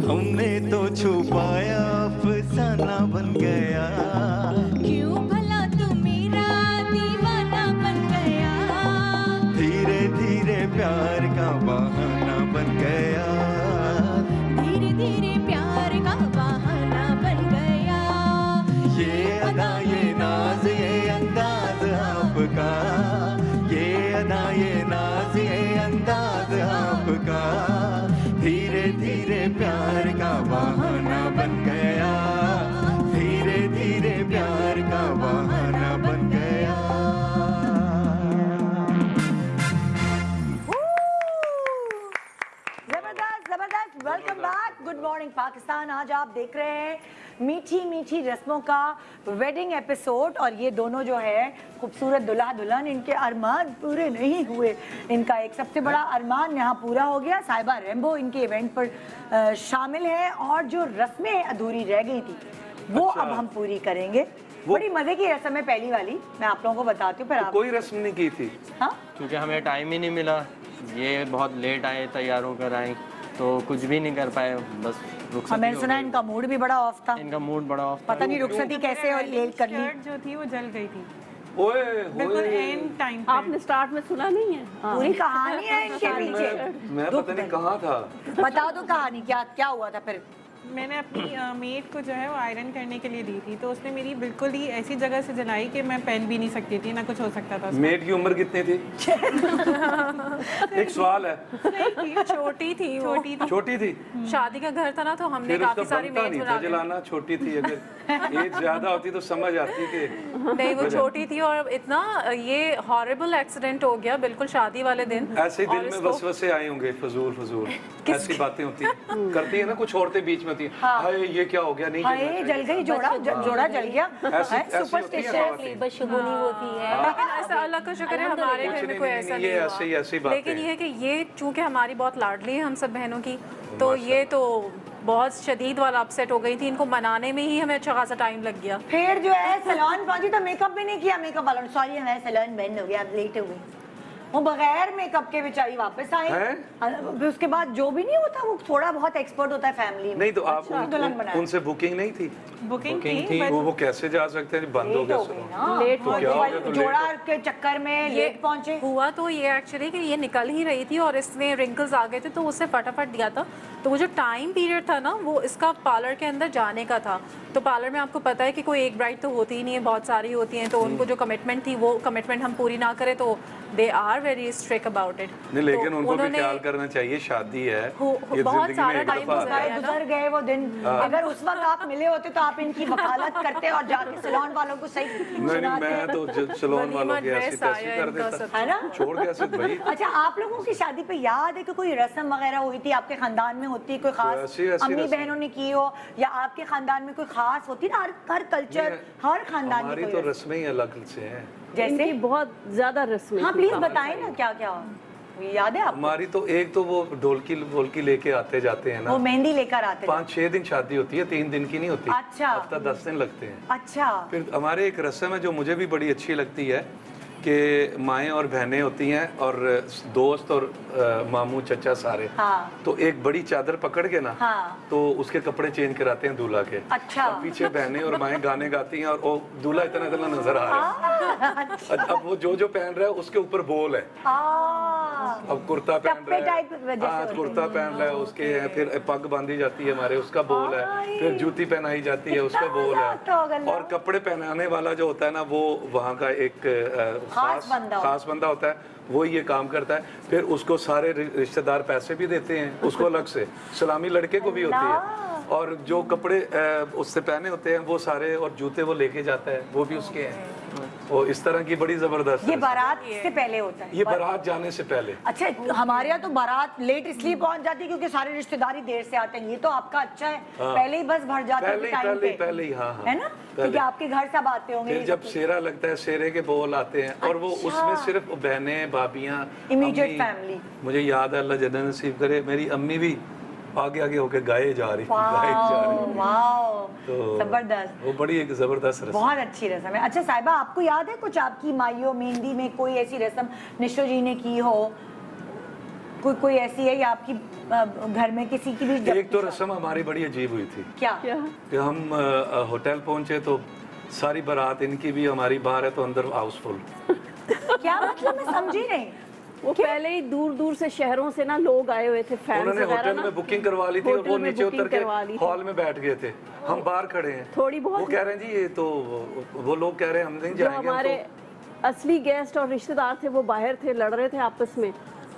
S4: हमने तो छुपाया अफसाना बन गया,
S8: क्यों भला तू मेरा दीवाना बन गया,
S4: धीरे धीरे प्यार का बहाना बन गया,
S8: धीरे धीरे प्यार का बहाना बन गया।
S4: ये अदा ये नाज ये अंदाज आपका, ये अदा ये नाज ये अंदाज आपका, धीरे धीरे प्यार का बहाना बन गया, धीरे धीरे प्यार का बहाना बन गया।
S1: पाकिस्तान। आज आप देख रहे हैं मीठी मीठी रस्मों का वेडिंग एपिसोड और ये दोनों जो है खूबसूरत दुल्हा दुल्हन, इनके अरमान पूरे नहीं हुए। इनका एक सबसे बड़ा अरमान यहाँ पूरा हो गया। साहिबा रेम्बो इनके इवेंट पर शामिल है और जो रस्में अधूरी रह गई थी वो अब हम पूरी करेंगे। बड़ी मजे की रस्म है पहली वाली, मैं आप लोगों को बताती हूँ। फिर आप
S6: कोई रस्म नहीं की थी।
S1: हाँ
S5: क्योंकि हमें टाइम ही नहीं मिला, ये बहुत लेट आए, तैयार होकर आए तो कुछ भी नहीं कर पाए, बस रुखसती
S1: मैंने
S5: हो
S1: सुना
S5: गई।
S1: इनका मूड भी बड़ा ऑफ था,
S5: इनका मूड बड़ा ऑफ था।
S1: पता नहीं रुखसती कैसे और लेट कर ली।
S9: शर्ट जो थी वो जल गई थी
S6: ओए
S9: बिल्कुल
S6: होए,
S9: एंड टाइम पे।
S7: आपने स्टार्ट में सुना नहीं है? हाँ।
S1: पूरी कहानी है इनके पीछे।
S6: मैं पता नहीं कहाँ था।
S1: बताओ तो कहानी क्या क्या हुआ था फिर।
S9: मैंने अपनी मेड को जो है वो आयरन करने के लिए दी थी, तो उसने मेरी बिल्कुल ही ऐसी जगह से जलाई कि मैं पहन भी नहीं सकती थी, ना कुछ हो सकता था उसमें।
S6: मेड की उम्र कितनी थी? एक सवाल है।
S3: छोटी थी वो।
S9: छोटी थी।
S6: छोटी थी?
S3: शादी का घर था ना, तो हमने
S6: फिर
S3: काफी
S6: उसका
S3: सारी
S6: बनता
S3: मेड्स
S6: नहीं
S3: बना
S6: था
S3: ली।
S6: जलाना। छोटी थी, अगर एज ज्यादा होती तो समझ आती कि
S3: नहीं, वो छोटी थी और इतना ये हॉरिबल एक्सीडेंट हो गया बिल्कुल शादी वाले दिन।
S6: ऐसे ही दिल में वसवसे आए होंगे, फजूल फजूल ऐसी बातें होती हैं। करती है ना कुछ औरतें बीच में होती हैं, हाय ये क्या हो गया, नहीं
S1: हाय
S6: करना
S1: जल
S6: चाहिए।
S1: गई, जोड़ा जोड़ा जल गया।
S6: ऐसी होती है
S1: सुपरस्टिशन।
S6: खवातीन।
S2: बदशगुनी होती है।
S3: लेकिन ऐसा अल्लाह का शुक्र है हमारे घर में कोई ऐसा
S6: ये
S3: नहीं
S6: ऐसे ही
S3: हुआ।
S6: ऐसी बातें
S3: लेकिन
S6: हैं।
S3: ये है कि ये चूंकि हमारी बहुत लाडली है हम सब बहनों की, तो ये तो बहुत शदीद वाला अपसेट हो गई थी। इनको मनाने में ही हमें अच्छा खासा टाइम लग गया।
S1: फिर जो है सैलून पहुंची तो मेकअप भी नहीं किया मेकअप वालों ने। सॉरी हमारा सैलून बंद हो गया, अब लेट हो गई। वो बगैर मेकअप के बेचारी वापस आई। फिर उसके बाद जो भी नहीं होता वो थोड़ा बहुत एक्सपर्ट होता है फैमिली में।
S6: नहीं तो आप
S1: दुल्हन बनाया।
S6: उनसे बुकिंग नहीं थी?
S9: बुकिंग थी but
S6: वो कैसे जा सकते हैं, बंद हो
S1: लेट
S6: गया
S1: हो
S6: सलून।
S1: गई ना।
S7: लेट
S6: तो क्या हो गया, तो लेट
S1: जोड़ा
S6: हो-
S1: के चक्कर में लेट पहुंचे।
S3: हुआ तो ये एक्चुअली कि ये निकल ही रही थी और इसमें रिंकल्स आ गए थे, तो उससे फटाफट दिया था। तो वो जो टाइम पीरियड था ना, वो इसका पार्लर के अंदर जाने का था। तो पार्लर में आपको पता है कि कोई एक ब्राइड तो होती ही नहीं है, बहुत सारी होती हैं। तो उनको जो कमिटमेंट थी वो कमिटमेंट हम पूरी ना करें तो they are very strict about it.
S6: नहीं लेकिन उनको भी ख्याल करना चाहिए, शादी है, ये
S3: बहुत
S6: जिंदगी
S3: सारा
S6: में एक
S3: टाइम
S6: दफा
S3: गुजरा
S6: है।
S3: है।
S1: गुजर गए वो दिन। अगर उस वक्त आप मिले होते तो आप इनकी वकालत करते और जाके सैलून वालों को सही
S6: नहीं
S1: सुनाते।
S6: मैं तो सलून वालों की ऐसी
S3: ड्रेस
S6: तैसी
S3: आया
S6: कर
S3: इनका
S6: देता,
S3: सब।
S1: है ना?
S6: छोड़ कैसे भाई।
S1: अच्छा आप लोगों की शादी पे याद है कि कोई रस्म वगैरह हुई थी आपके खानदान में, होती है कोई खास
S6: ऐसी
S1: अम्मी
S6: रस्म।
S1: बहनों ने की हो या आपके खानदान में कोई खास होती ना, हर कल्चर हर खानदान की
S6: हमारी
S1: कोई
S6: तो
S1: रस्म।
S6: रस्में ही अलग से हैं।
S1: जैसे
S7: इनकी बहुत ज्यादा रस्में
S1: हाँ
S7: थी।
S1: प्लीज बताएं ना क्या क्या याद है आपको?
S6: हमारी तो एक तो वो ढोलकी वोलकी लेके आते जाते हैं ना,
S1: वो मेहंदी लेकर आते थे।
S6: 5-6 दिन शादी होती है, 3 दिन की नहीं होती।
S1: अच्छा।
S6: हफ्ता 10 दिन लगते हैं।
S1: अच्छा
S6: फिर हमारे एक रस्म है जो मुझे भी बड़ी अच्छी लगती है कि माएँ और बहनें होती हैं और दोस्त और मामू चचा सारे,
S1: हाँ।
S6: तो एक बड़ी चादर पकड़ के ना,
S1: हाँ।
S6: तो उसके कपड़े चेंज कराते हैं दूल्हा के।
S1: अच्छा।
S6: और पीछे बहनें और माएँ गाने गाती हैं और वो दूल्हा इतना इतना नजर आ रहा है। अब वो जो पहन रहा है उसके ऊपर बोल है। अब कुर्ता पहन
S1: टप्पे
S6: रहा
S1: टाइप
S6: है,
S1: जैसे
S6: हाँ
S1: होते
S6: कुर्ता पहन रहा है उसके है, फिर पग बांधी जाती है हमारे, उसका बोल है, फिर जूती पहनाई जाती है, उसका बोल
S1: मजा आता होगा
S6: है।
S1: ना।
S6: और कपड़े पहनाने वाला जो होता है ना, वो वहाँ का एक खास बंदा होता है, वो ये काम करता है। फिर उसको सारे रिश्तेदार पैसे भी देते हैं उसको अलग से, सलामी लड़के को भी होती है। और जो कपड़े उससे पहने होते हैं वो सारे, और जूते वो लेके जाता है, वो भी उसके हैं। वो इस तरह की बड़ी जबरदस्त
S1: ये
S6: है।
S1: बारात से पहले होता है?
S6: ये बारात जाने से पहले।
S1: अच्छा हमारे यहाँ तो बारात लेट इसलिए पहुंच जाती है क्योंकि सारे रिश्तेदारी देर से आते हैं। ये तो आपका अच्छा है, पहले ही बस भर जाते हैं टाइम पे,
S6: पहले ही हाँ
S1: है ना? क्योंकि आपके घर सब आते होंगे।
S6: फिर जब सेरा लगता है, सेरे के बोल आते हैं और वो उसमें सिर्फ बहनें, भाभियाँ,
S1: इमीडिएट
S6: अम्मी।
S1: फैमिली।
S6: मुझे याद है, अल्लाह जन्नत नसीब करे, मेरी अम्मी भी आगे आगे होके गाए जा रही
S1: वाओ
S6: तो
S1: जबरदस्त,
S6: वो बड़ी एक जबरदस्त रस्म।
S1: बहुत अच्छी रस्म है। अच्छा साहिबा आपको याद है कुछ आपकी माइयों मेहंदी में कोई ऐसी रस्म निशो जी ने की हो? कोई ऐसी है या आपकी घर में किसी की भी?
S6: एक तो रस्म हमारी बड़ी अजीब हुई थी
S1: क्या?
S6: कि हम होटल पहुंचे तो सारी बारात इनकी भी हमारी बाहर है, तो अंदर हाउसफुल।
S1: क्या मतलब मैं समझी नहीं।
S7: वो पहले ही दूर दूर से शहरों से ना लोग आए हुए थे, फैंस
S6: उन्होंने
S7: वगैरह
S6: होटल
S7: ना।
S6: में बुकिंग करवा ली थी और
S7: होटल
S6: वो
S7: में
S6: नीचे
S7: बुकिंग
S6: उतर के
S7: करवा ली थी।
S6: हॉल में बैठ गए थे, हम बाहर खड़े हैं।
S7: थोड़ी बहुत
S6: वो कह रहे हैं जी ये तो, वो लोग कह रहे हैं हम नहीं
S7: जो
S6: जाएंगे।
S7: हमारे असली गेस्ट और रिश्तेदार थे वो बाहर थे, लड़ रहे थे आपस में,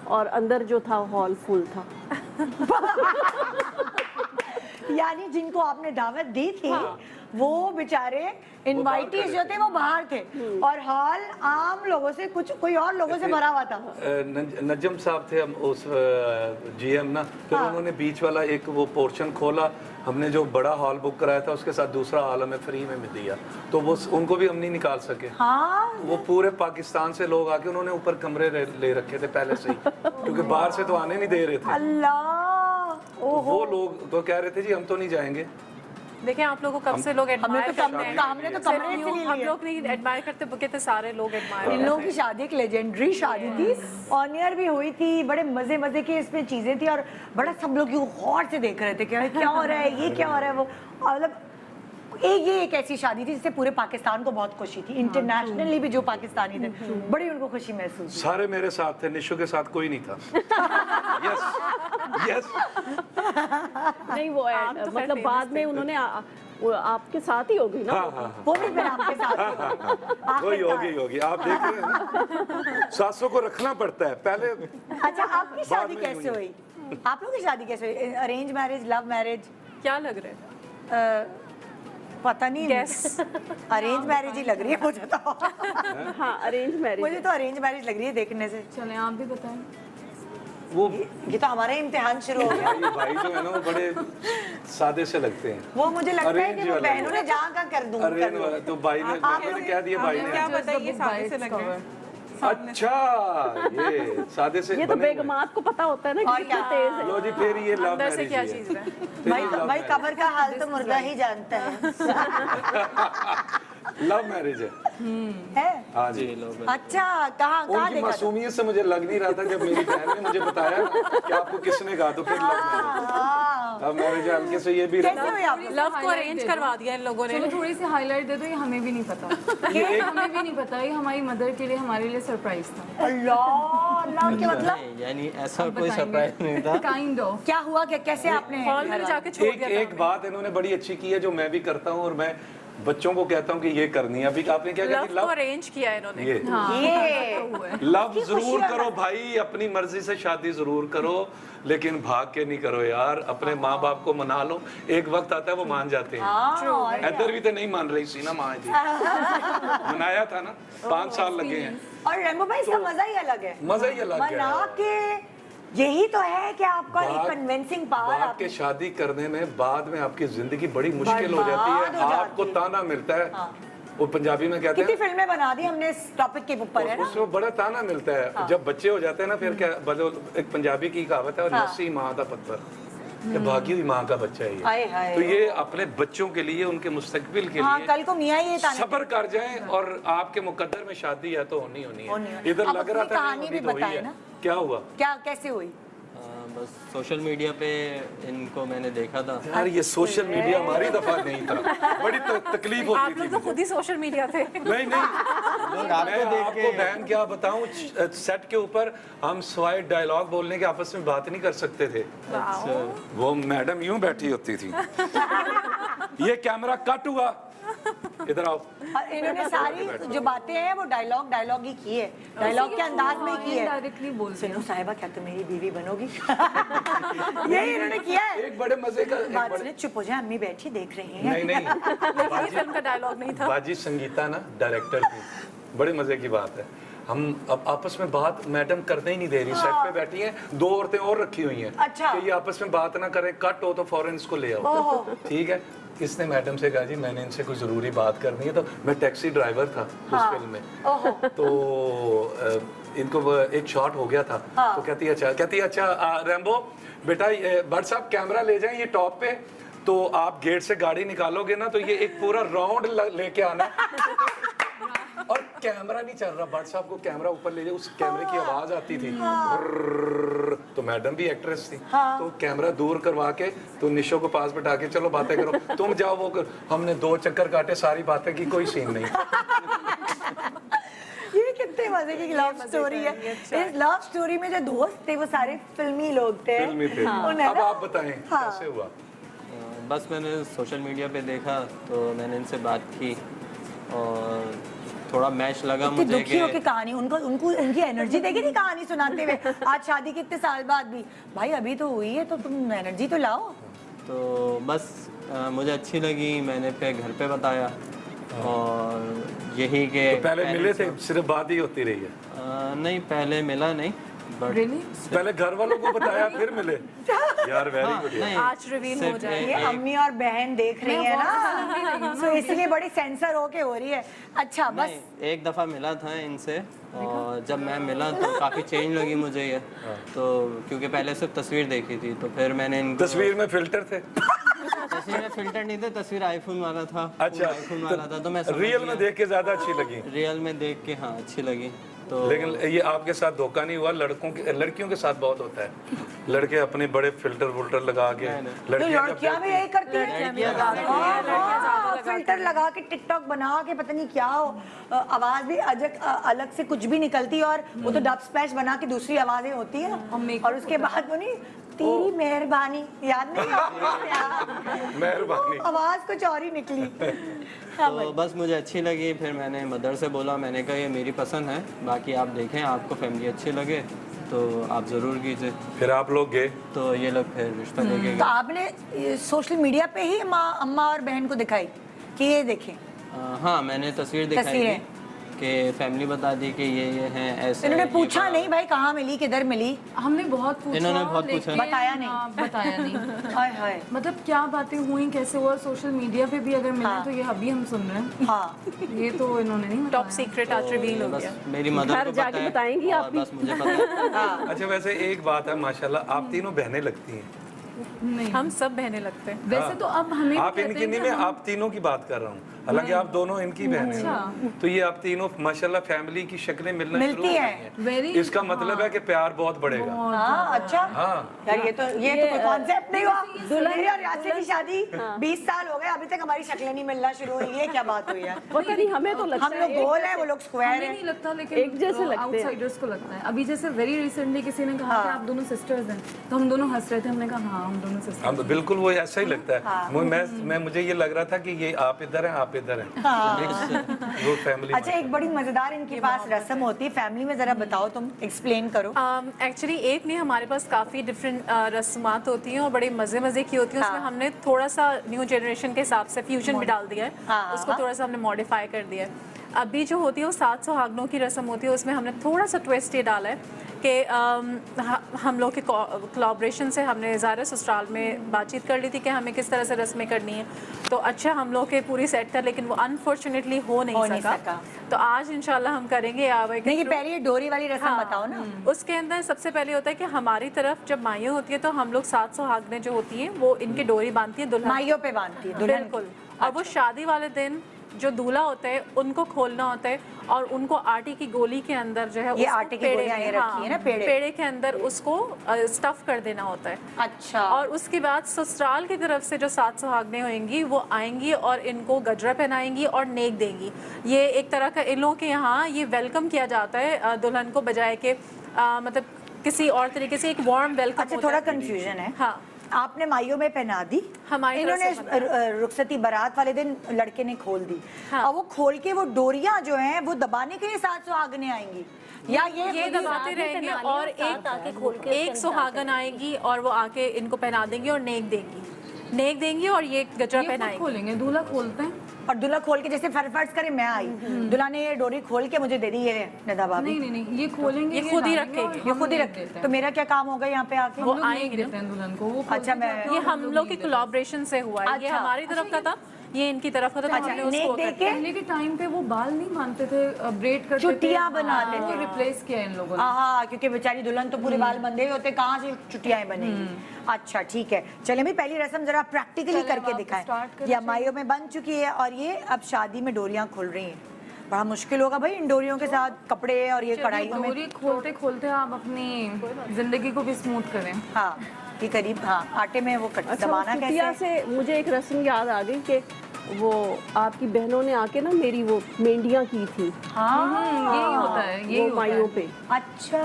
S7: और अंदर जो था हॉल फुल था।
S1: यानी जिनको आपने दावत दी थी वो बेचारे इनवाइटीज जो थे वो बाहर थे और हॉल आम लोगों से कुछ कोई और लोगों से भरा हुआ था।
S6: नजम साहब थे हम उस जीएम ना, फिर उन्होंने बीच वाला एक वो पोर्शन खोला, हमने जो बड़ा हॉल बुक कराया था उसके साथ दूसरा हॉल हमें फ्री में दिया, तो वो उनको भी हम नहीं निकाल सके।
S1: हाँ
S6: वो पूरे पाकिस्तान से लोग आके उन्होंने ऊपर कमरे ले रखे थे पहले से ही, क्योंकि बाहर से तो आने नहीं दे रहे थे।
S1: अल्लाह,
S6: वो लोग तो कह रहे थे जी हम तो नहीं जाएंगे।
S3: देखिए आप लोगों को कब से लोग एडमायर करते हैं,
S1: हमने तो कमरे से लिए।
S3: हम लोग नहीं एडमायर करते, कितने सारे लोग एडमायर।
S1: इन लोगों की शादी एक लेजेंडरी शादी थी, ऑनियर भी हुई थी, बड़े मजे मजे की इसमें चीजें थी और बड़ा सब लोग गौर से देख रहे थे कि क्या हो रहा है, ये क्या हो रहा है। वो मतलब ये एक ऐसी शादी थी जिससे पूरे पाकिस्तान को बहुत खुशी थी, इंटरनेशनली भी जो पाकिस्तानी थे बड़ी उनको खुशी महसूस।
S6: सारे मेरे साथ थे, निशु के साथ कोई नहीं था। Yes yes.
S7: नहीं वो मतलब बाद में उन्होंने वो आपके साथ ही होगी ना।
S6: हाँ।
S1: वो भी फिर आपके साथ
S6: वही होगी आप देख रहे हैं। सासों को रखना पड़ता है पहले।
S1: अच्छा, आपकी शादी कैसे हुई? आप लोगों की शादी कैसे हुई? Arrange marriage, love marriage?
S3: क्या लग रहा है?
S1: पता नहीं, अरेंज मैरिज ही लग रही है मुझे तो।
S7: हाँ अरेंज मैरिज,
S1: मुझे तो अरेंज मैरिज लग रही है देखने से।
S3: चलें आप भी बताएं।
S6: वो
S1: ये तो हमारा इम्तिहान शुरू हो गया।
S6: ये भाई जो है ना वो बड़े सादे से लगते हैं।
S1: वो मुझे लगता है कि
S6: Arrange
S1: वो
S6: वाला।
S1: बहनों ने जहाँ का कर दूँ।
S6: अरे तो भाई ने मैंने कह दिया भाई
S9: क्या
S6: ने।
S9: बताइए, सादे से लग रहे हैं।
S6: अच्छा ये सादे से
S7: ये तो
S6: बने हुए।
S7: बेगमात को पता होता है ना कि कितना तेज है।
S6: लो जी फिर ये लव
S3: अंदर से
S6: मैरिज
S3: क्या
S6: है।
S3: चीज है?
S1: भाई कबर का हाल तो मुर्गा ही जानता है।
S6: लव मैरिज है। हाँ जी।
S1: अच्छा, कहाँ
S6: उनकी
S1: देखा था?
S6: मासूमियत से मुझे लग नहीं रहा था जब मेरी बहन ने मुझे बताया कि आपको किसने कहा, तो फिर लव मैरिज हल्के से ये भी
S1: कैसे हुई आप?
S3: लव को अरेंज करवा दिया इन लोगों ने।
S10: चलो थोड़ी सी हाईलाइट दे दो, ये हमें भी नहीं पता। ये हमें भी नहीं पता, ये हमारी मदर के लिए, हमारे लिए सरप्राइज था।
S1: अल्लाह के मतलब
S5: नहीं, यानी ऐसा कोई सरप्राइज नहीं था।
S10: Kind of.
S1: क्या हुआ? क्या कैसे आपने
S3: हॉल में जाके छोड़ दिया था।
S6: एक बात इन्होंने बड़ी अच्छी की है जो मैं भी करता हूँ और मैं बच्चों को कहता हूँ कि ये करनी है। अभी आपने क्या
S3: लव
S6: कहा?
S3: को अरेंज किया इन्होंने।
S1: ये
S6: लव जरूर करो भाई, अपनी मर्जी से शादी जरूर करो, लेकिन भाग के नहीं करो यार। अपने माँ बाप को मना लो, एक वक्त आता है वो मान जाते हैं। इधर भी तो नहीं मान रही सी ना माँ जी। मनाया था ना, 5 साल लगे हैं।
S1: और रेम्बो भाई इसका मजा ही अलग है।
S6: मजा ही अलग है।
S1: मना के यही तो है कि आपका एक कन्विंसिंग पावर।
S6: बाप के शादी करने में बाद में आपकी जिंदगी बड़ी मुश्किल हो जाती
S1: बर्बाद
S6: है।
S1: हो
S6: आपको
S1: जाती है।
S6: ताना मिलता है। वो पंजाबी में कहते
S1: कितनी
S6: हैं,
S1: फिल्में बना दी हमने इस टॉपिक के ऊपर, है ना?
S6: उसमें बड़ा ताना मिलता है। जब बच्चे हो जाते हैं ना फिर क्या बदल, एक पंजाबी की कहावत है, और नसी माँ का पत्थर, कि भागी हुई माँ का बच्चा है
S1: हाय
S6: ये।
S1: हाय।
S6: तो ये अपने बच्चों के लिए, उनके मुस्तकबिल के
S1: हाँ,
S6: लिए
S1: कल को मियाँ ये ताने
S6: सब्र कर जाएं, और आपके मुकद्दर में शादी है तो होनी
S1: होनी
S6: है।
S1: है।
S6: इधर
S1: आप
S6: लग रहा
S1: अपनी
S6: था
S1: कहानी भी
S6: नहीं, तो हुई
S1: बताएं
S6: है।
S1: ना।
S6: क्या हुआ?
S1: क्या कैसे हुई?
S5: बस सोशल मीडिया पे इनको मैंने देखा था।
S6: यार ये सोशल मीडिया हमारी दफा नहीं था, बड़ी तकलीफ होती
S3: आप
S6: थी
S3: लोग तो
S6: मुझे।
S3: खुद ही सोशल मीडिया थे।
S6: नहीं मैं आपको बहन क्या बताऊं, सेट के ऊपर हम स्वाइट डायलॉग बोलने के आपस में बात नहीं कर सकते थे। वो मैडम यूं बैठी होती थी, ये कैमरा कट हुआ, इधर आओ।
S1: और इन्होंने सारी जो बातें हैं वो डायलॉग ही की है, डायलॉग के अंदाज में ही की है।
S10: डायरेक्टली बोल
S1: सुनो साहिबा, क्या तुम मेरी बीवी बनोगी? यही इन्होंने किया है।
S6: एक बड़े मजे का एक
S1: बात
S6: बड़े-
S1: सुने, चुप हो जाए, अम्मी बैठी देख रही हैं।
S6: नहीं
S3: ये फिल्म का डायलॉग नहीं था।
S6: बाजी संगीता ना डायरेक्टर थी, बड़े मजे की बात है। हम अब आपस में बात मैडम करने ही नहीं दे रही, सेट पे बैठी हैं, 2 औरतें और रखी हुई हैं
S1: अच्छा।
S6: कि ये आपस में बात ना करें, कट हो तो फौरन इसको ले आओ। ठीक है, इसने मैडम से कहा जी मैंने इनसे कुछ जरूरी बात करनी है। तो मैं टैक्सी ड्राइवर था उस फिल्म में, तो इनको एक शॉट हो गया था। तो कहती है अच्छा रैम्बो बेटा, भट्ट साहब कैमरा ले जाएं ये टॉप पे, तो आप गेट से गाड़ी निकालोगे ना तो ये एक पूरा राउंड लेके आना। और कैमरा नहीं चल रहा, भट्ट साहब को कैमरा ऊपर ले जाए, उस कैमरे की आवाज आती थी। तो मैडम भी एक्ट्रेस थी, तो कैमरा दूर करवा के तो निशो को पास बैठा के चलो बातें करो, तुम जाओ वो कर। हमने 2 चक्कर काटे, सारी बातें की, कोई सीन नहीं।
S1: ये कितने मजे की लव स्टोरी है। इस लव स्टोरी में जो दोस्त थे वो सारे फिल्मी लोग थे।
S6: फिल्मी थे। अब आप बताएं कैसे हुआ?
S5: बस मैंने सोशल मीडिया पे देखा तो मैंने इनसे बात की और थोड़ा मैच लगा
S1: इतनी
S5: मुझे
S1: दुखी हो
S5: कि
S1: की कहानी, उनको उनकी एनर्जी देखी थी कहानी सुनाते हुए। आज शादी के इतने साल बाद भी, भाई अभी तो हुई है तो तुम एनर्जी तो लाओ।
S5: तो बस मुझे अच्छी लगी, मैंने फिर घर पे बताया और यही के
S6: तो पहले मिले थे, सिर्फ बात ही होती रही है?
S5: नहीं, पहले मिला नहीं, बट
S6: पहले घर वालों को बताया फिर मिले। यार वेरी गुड।
S3: आज रिवील हो जाए।
S1: ये अम्मी और बहन देख रही है ना, तो इसलिए बड़ी सेंसर होके हो रही है। अच्छा बस
S5: एक दफ़ा मिला था इनसे और जब मैं मिला तो काफ़ी चेंज लगी मुझे ये, तो क्योंकि पहले सिर्फ तस्वीर देखी थी, तो फिर मैंने इनको
S6: तस्वीर में फिल्टर थे?
S5: तस्वीर में फिल्टर नहीं थे, तस्वीर आईफोन वाला था।
S6: अच्छा,
S5: आईफोन वाला था, तो मैं
S6: रियल में देख के ज्यादा अच्छी लगी?
S5: रियल में देख के हाँ अच्छी लगी। तो
S6: लेकिन ये आपके साथ धोखा नहीं हुआ? लड़कियों के साथ बहुत होता है, लड़के अपने बड़े फिल्टर वुल्टर लगा के,
S1: लड़कियां भी यही करती है, फिल्टर लगा के टिकटॉक बना के पता नहीं क्या हो, आवाज भी अलग से कुछ भी निकलती, और वो तो डब स्मैश बना के दूसरी आवाजें होती है, और उसके बाद वो नहीं तेरी मेहरबानी, याद नहीं
S6: मेहरबानी,
S1: आवाज कुछ और ही निकली।
S5: तो बस मुझे अच्छी लगी, फिर मैंने मदर से बोला, मैंने कहा ये मेरी पसंद है, बाकी आप देखें, आपको फैमिली अच्छी लगे तो आप ज़रूर कीजिए।
S6: फिर आप लोग गए?
S5: तो ये लोग फिर रिश्ता लेके
S1: तो
S5: गए।
S1: आपने सोशल मीडिया पे ही अम्मा और बहन को दिखाई कि ये देखें?
S5: हाँ, मैंने तस्वीर दिखाई थी कि फैमिली बता दी कि ये हैं ऐसे।
S1: इन्होंने पूछा नहीं भाई कहाँ मिली, किधर मिली?
S10: हमने बहुत पूछा,
S5: इन्होंने बहुत पूछा,
S1: बताया नहीं।
S10: बताया नहीं।
S1: हाय हाय,
S10: मतलब क्या बातें हुई, कैसे हुआ, सोशल मीडिया पे भी अगर मिले तो ये अभी हम सुन रहे हैं।
S1: हाँ
S10: ये तो इन्होंने नहीं,
S3: टॉप सीक्रेट आज रिवील हो
S5: बस
S3: गया।
S5: मेरी मदर को पता है,
S7: बताएंगी
S5: और बस मुझे पता है।
S6: अच्छा, वैसे एक बात है, माशाल्लाह आप तीनों बहनें लगती हैं।
S10: नहीं
S3: हम सब बहने लगते हैं।
S10: वैसे तो अब हमें
S6: आप इनकी नहीं, मैं आप तीनों की बात कर रहा हूँ, हालांकि आप दोनों इनकी बहनें हैं, तो ये आप तीनों माशाल्लाह फैमिली की शक्लें मिलना शुरू हो गई हैं।
S10: वेरी
S6: इसका मतलब है कि प्यार बहुत बढ़ेगा।
S1: हाँ अच्छा
S6: हाँ
S1: यार, ये तो कोई कॉन्सेप्ट नहीं हुआ। मेरी और यासिर की शादी 20 साल हो गए, अभी तक हमारी शक्लें नहीं मिलना शुरू हुई, ये क्या बात हुई है?
S7: पता नहीं, हमें तो लगता
S1: हम लोग गोल है, वो लोग स्क्वायर
S10: हमें
S1: है।
S10: नहीं लगता, लेकिन
S7: एक जैसे लगते हैं।
S10: आउटसाइडर्स को लगता है। अभी जैसे वेरी रिसेंटली किसी ने कहा कि आप दोनों सिस्टर्स हैं, तो हम दोनों हंस रहे थे, हमने कहा हाँ हम दोनों सिस्टर्स।
S6: हम बिल्कुल वो ऐसा ही लगता है। मुझे ये लग रहा था कि ये आप इधर हैं, आप इधर हैं, वो फैमिली।
S1: अच्छा, एक बड़ी मजेदार इनके पास रस्म होती है फैमिली में, जरा बताओ, तुम एक्सप्लेन करो।
S3: एक्चुअली एक नहीं, हमारे पास काफ़ी डिफरेंट रस्मात होती हैं और बड़े मज़े की होती हैं। उसमें हमने थोड़ा सा न्यू जनरेशन के हिसाब से फ्यूजन भी डाल दिया है, उसको थोड़ा सा हमने मॉडिफाई कर दिया है। अभी जो होती है वो 7 सुहागनों की रस्म होती है, उसमें हमने थोड़ा सा ट्विस्ट ये डाला है कि हम लोग के कोलैबोरेशन से हमने ज़ाहिर ससुराल में बातचीत कर ली थी कि हमें किस तरह से रस्में करनी है, तो अच्छा हम लोग के पूरी सेट था, लेकिन वो अनफॉर्चुनेटली हो नहीं सका। तो आज इंशाल्लाह हम करेंगे। नहीं,
S1: ये पहले ये डोरी वाली रस्म बताओ ना।
S3: उसके अंदर सबसे पहले होता है कि हमारी तरफ जब माइयों होती है तो हम लोग 7 सुहागनें जो होती हैं वो इनकी डोरी बांधती है दुल्हन,
S1: माइयों पे बांधती है दुल्हन।
S3: बिल्कुल। और वो शादी वाले दिन जो दूल्हा होता है उनको खोलना होता है और उनको आटे की गोली के अंदर जो है,
S1: ये आटे की गोलियां ये रखी है ना,
S3: पेड़े के अंदर उसको स्टफ कर देना होता है।
S1: अच्छा।
S3: और उसके बाद ससुराल की तरफ से जो 7 सुहागनें होंगी वो आएंगी और इनको गजरा पहनाएंगी और नेक देंगी। ये एक तरह का इन लोगों के यहाँ ये वेलकम किया जाता है दुल्हन को, बजाय के मतलब किसी और तरीके से एक वार्म वेलकम।
S1: अच्छा, थोड़ा कंफ्यूजन है।
S3: हाँ,
S1: आपने माइयों में पहना दी, इन्होंने रुखसती बारात वाले दिन लड़के ने खोल दी।
S3: हाँ।
S1: और वो खोल के वो डोरियां जो हैं वो दबाने के लिए 7 सुहागनें आएंगी, या ये
S3: दबाते रहेंगे और एक सुहागन आएगी और वो आके इनको पहना देंगी और नेक देंगी और ये गजरा पहनाएंगे।
S10: खोलेंगे, दूल्हा खोलते हैं
S1: और दूल्हा खोल के, जैसे फर्ज करे मैं आई, दूल्हा ने ये डोरी खोल के मुझे दे दी, ये निदा भाभी।
S10: नहीं, ये खोलेंगे,
S3: ये खुद ही रखेंगे,
S1: ये खुद ही रखे। तो मेरा क्या काम होगा यहाँ पे आके?
S10: वो आएंगे देते हैं दुल्हन को। वो
S1: अच्छा, मैं
S3: ये हम लोग की कोलैबोरेशन से हुआ है। ये हमारी तरफ का था, ये इनकी तरफ का था।
S1: अच्छा, नेक दे के
S10: पहले के टाइम पे वो बाल नहीं बांधते थे, ब्रेड करते थे,
S1: चुटियां बनाते थे,
S10: रिप्लेस किया इन लोगों ने।
S1: हाँ, क्योंकि बेचारी दुल्हन तो पूरे बाल बंधे हुए होते, कहाँ से चुटियाएं बनेगी। अच्छा ठीक है, चले भी पहली रस्म जरा प्रैक्टिकली करके दिखाएं। ये माइयों में बन चुकी है और ये अब शादी में डोरियां खुल रही हैं। बड़ा मुश्किल होगा भाई इन डोरियों के साथ कपड़े और ये कढ़ाइयों में।
S10: डोरी खोलते खोलते आप अपनी जिंदगी को भी स्मूथ करें।
S1: हाँ, ये करीब, हाँ, आटे में वो दबाना
S7: चुटिया
S1: कैसे?
S7: से मुझे एक रस्म याद आ गई कि वो आपकी बहनों ने आके ना मेरी वो मेहंदियां की थी।
S1: हाँ,
S10: यही होता है, यही
S7: वो माइयों पे।
S1: अच्छा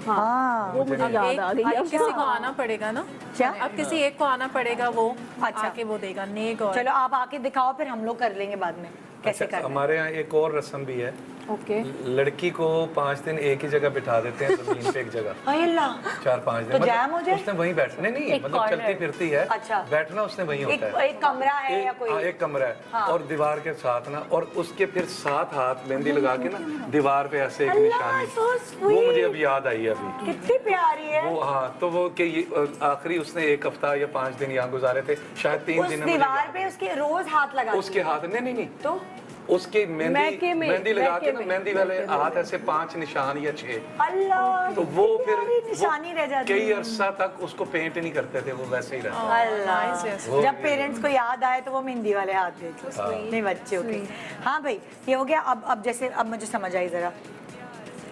S1: हाँ,
S7: वो मुझे याद आ गई।
S3: अब किसी को आना पड़ेगा ना,
S1: क्या?
S3: अब किसी एक को आना पड़ेगा, वो
S1: अच्छा।
S3: आके वो देगा नेक। और
S1: चलो आप आके दिखाओ, फिर हम लोग कर लेंगे बाद में। कैसे करना है?
S6: हमारे यहाँ एक और रस्म भी है।
S10: ओके।
S6: लड़की को 5 दिन एक ही जगह बिठा देते हैं, जमीन पे एक जगह।
S1: अल्लाह।
S6: 4-5 दिन
S1: तो जैम हो जाए?
S6: उसने वहीं बैठना नहीं, मतलब चलती फिरती है।
S1: अच्छा।
S6: बैठना उसने वहीं होता है।
S1: एक कमरा है या कोई?
S6: एक कमरा है
S1: हाँ।
S6: और दीवार के साथ ना, और उसके फिर 7 हाथ मेहंदी लगा के ना दीवार पे ऐसे एक निशानी।
S1: so
S6: वो मुझे अब याद आई है अभी।
S1: कितनी प्यारी है
S6: वो हाँ, तो वो कि आखिरी उसने 1 हफ्ता या 5 दिन यहाँ गुजारे थे, शायद 3
S1: उस
S6: दिन।
S1: दीवार पे उसके रोज हाथ लगा
S6: उसके हाथ नहीं
S1: तो
S6: उसके
S7: मैके में,
S6: मेहंदी लगा के ना,
S7: मैके में,
S6: मेहंदी वाले हाथ ऐसे 5 निशान या 6।
S1: अल्लाह,
S6: तो वो
S1: कितनी
S6: फिर
S1: प्यारी निशानी रह जाती
S6: कई
S1: है।
S6: अरसा तक उसको पेंट नहीं करते थे, वो वैसे ही रहता।
S1: अल्लाह, जब पेरेंट्स को याद आए तो वो मेहंदी वाले हाथ देख लो। नहीं बच्चे ओके। हाँ भाई, ये हो गया। अब जैसे अब मुझे समझ आई जरा,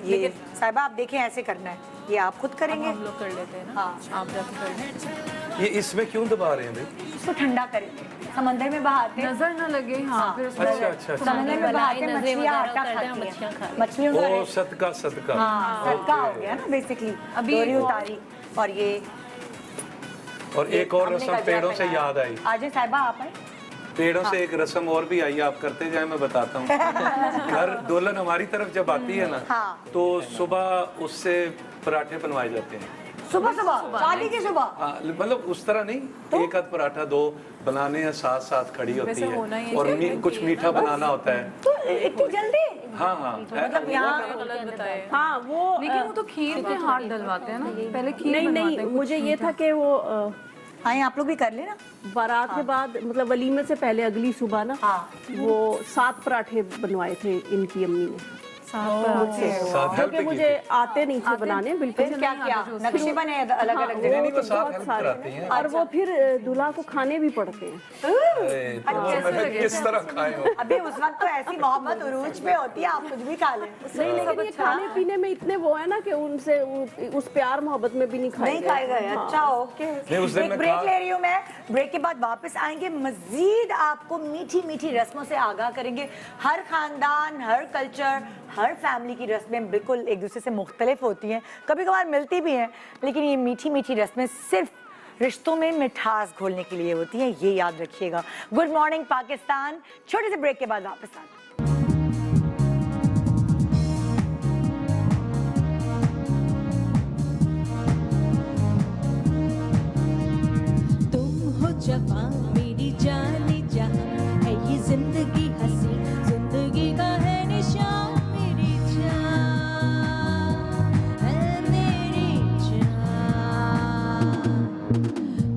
S1: ये साहिबा आप देखें ऐसे करना है, ये आप खुद करेंगे?
S3: हम लोग कर लेते हैं ना।
S1: हाँ,
S3: आप जाके कर लें।
S6: ये इसमें क्यों दबा रहे हैं भाई?
S1: इसको ठंडा करेंगे, समंदर में बहाते हैं।
S10: नजर ना लगे। हाँ, फिर उसमें
S6: अच्छा।
S1: समंदर में बहाते हैं, मछलियाँ आटा खाती हैं। मछलियों का
S6: ओ सदका सदका।
S1: हाँ, सदका हो गया ना बेसिकली।
S10: अभी
S1: डोरी उतारी और ये
S6: और एक और रस्म पेड़ों से याद आई।
S1: आज साहिबा आप आए।
S6: पेड़ों से एक रस्म और भी आई, आप करते जाए, मैं बताता हूँ। घर दुल्हन हमारी तरफ जब आती है ना, तो सुबह उससे पराठे बनवाए जाते हैं।
S1: सुबह शादी की सुबह?
S6: हाँ, मतलब उस तरह नहीं,
S1: तो?
S6: 1 आध पराठा 2 बनाने हैं, साथ खड़ी होती
S3: वैसे होना ही
S6: है,
S3: है।
S6: और कुछ मीठा बनाना होता है।
S1: तो इतनी जल्दी?
S6: हाँ
S1: मतलब यहाँ
S3: गलत बताए।
S7: हाँ वो
S10: लेकिन वो तो खीर में हाथ डलवाते हैं ना, पहले खीर
S7: नहीं
S10: बनवाते
S7: नहीं,
S10: हैं।
S7: मुझे ये था कि वो
S1: आए आप लोग भी कर लेना।
S7: बारात के बाद मतलब वलीमे से पहले अगली सुबह ना, वो 7 पराठे बनवाए थे इनकी अम्मी ने मुझसे,
S6: साथ हेल्प
S7: क्योंकि मुझे आते नहीं थे बनाने बिल्कुल।
S1: फिर क्या किया? नक्शे बने अलग अलग
S6: नहीं,
S1: जगह?
S6: वो साथ हेल्प कराती हैं।
S7: और वो फिर दूल्हा को खाने भी पड़ते हैं।
S6: तो किस तरह खाए हो?
S1: अभी उस वक्त तो ऐसी मोहब्बत उरूज पे होती है, आप कुछ भी खा लें।
S7: नहीं, लेकिन ये खाने पीने में इतने वो है ना कि उनसे उस प्यार मोहब्बत में भी नहीं खाए
S1: गए। अच्छा ओके,
S6: उस दिन
S1: एक
S6: मैं
S1: ब्रेक ले रही हूँ मैं। ब्रेक के बाद वापस आएंगे, मजीद आपको मीठी मीठी रस्मों से आगाह करेंगे। हर खानदान, हर कल्चर, हर फैमिली की रस्में बिल्कुल एक दूसरे से मुख्तलिफ होती हैं, कभी कभार मिलती भी हैं, लेकिन ये मीठी मीठी रस्में सिर्फ रिश्तों में मिठास घोलने के लिए होती हैं, ये याद रखिएगा। गुड मॉर्निंग पाकिस्तान, छोटे से ब्रेक के बाद वापस आते हैं।
S8: जवां मेरी जाने जहां है ये जिंदगी हंसी, जिंदगी का है निशान मेरी जान है मेरी जान।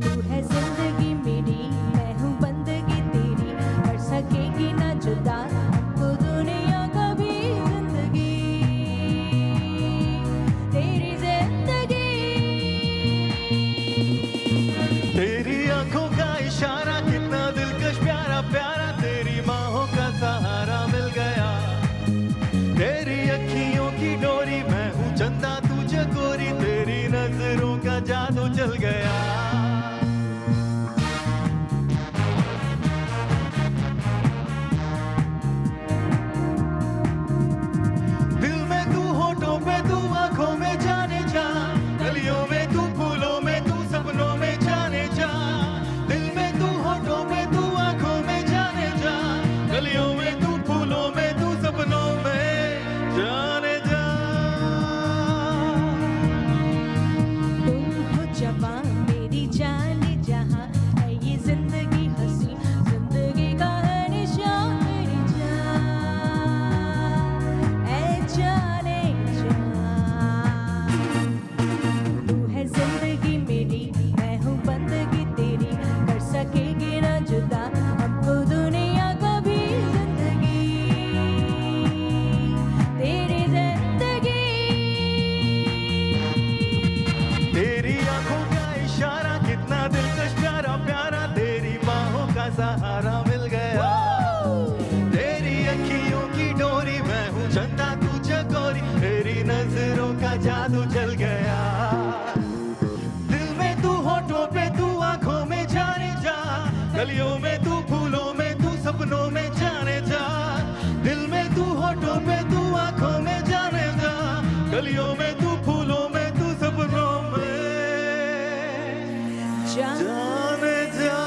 S8: तू है जिंदगी मेरी, मैं हूँ बंदगी तेरी, कर सकेगी ना जुदा हमको दुनिया का भी। जिंदगी तेरी जिंदगी,
S4: तेरी आंखों का इशारा कितना दिलकश प्यारा प्यारा, तेरी बाहों का सहारा मिल गया। तेरी अखियों की डोरी, मैं हूँ चंदा तू चकोरी, तेरी नजरों का जादू चल गया। दिल में तू, होठों पे तू, आंखों में जाने जा, गलियों में तू, फूलों में तू, सपनों में जाने जा। दिल में तू, होठों पे तू, आंखों में जाने जा, गलियों में तू, फूलों में तू, सपनों में जाने जा।
S8: तुम हो जवां मेरी जाने जहां है ये जिंदगी हंसी, जिंदगी का है निशान मेरी जान ऐ जाने जा। तू है जिंदगी मेरी, मैं हूँ बंदगी तेरी, कर सकेगी ना जुदा हमको दुनिया का भी। जिंदगी तेरी जिंदगी,
S4: तेरी आंखों का इशारा कितना दिलकश प्यारा प्यारा, तेरी बाहों का सहारा मिल गया। तेरी अखियों की डोरी, मैं हूँ चंदा तू चकोरी, तेरी नजरों का जादू चल गया। दिल में तू, होठों पे तू, आंखों में जाने जा, गलियों में तू, फूलों में तू, सपनों में जाने जा। दिल में तू, होठों पे तू, आंखों में जाने जा, गलियों में तू, फूलों में तू, सपनों में जाने जा।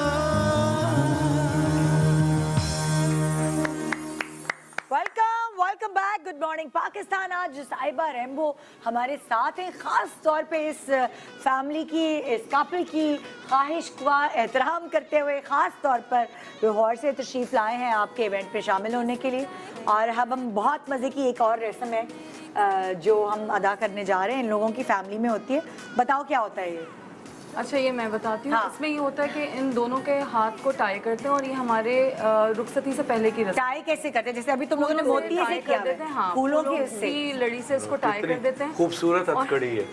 S1: मॉर्निंग पाकिस्तान। आज साहिबा रेम्बो हमारे साथ हैं, ख़ास तौर पे इस फैमिली की, इस कपल की ख्वाहिश का एहतराम करते हुए ख़ास तौर पर लाहौर से तशरीफ़ लाए हैं आपके इवेंट पे शामिल होने के लिए। और अब हम बहुत मज़े की एक और रस्म है जो हम अदा करने जा रहे हैं, इन लोगों की फैमिली में होती है। बताओ क्या होता है ये?
S10: अच्छा, ये मैं बताती हूँ।
S1: हाँ।
S10: इसमें ये होता है कि इन दोनों के हाथ को टाई करते हैं और ये हमारे रुखसती से पहले की रस्म।
S1: टाई कैसे करते हैं? जैसे अभी तुम लोगों ने मोती से किया
S10: कर देते हैं। हाँ,
S1: फूलों की
S10: की लड़ी से इसको टाई कर देते हैं।
S6: खूबसूरत हथकड़ी है।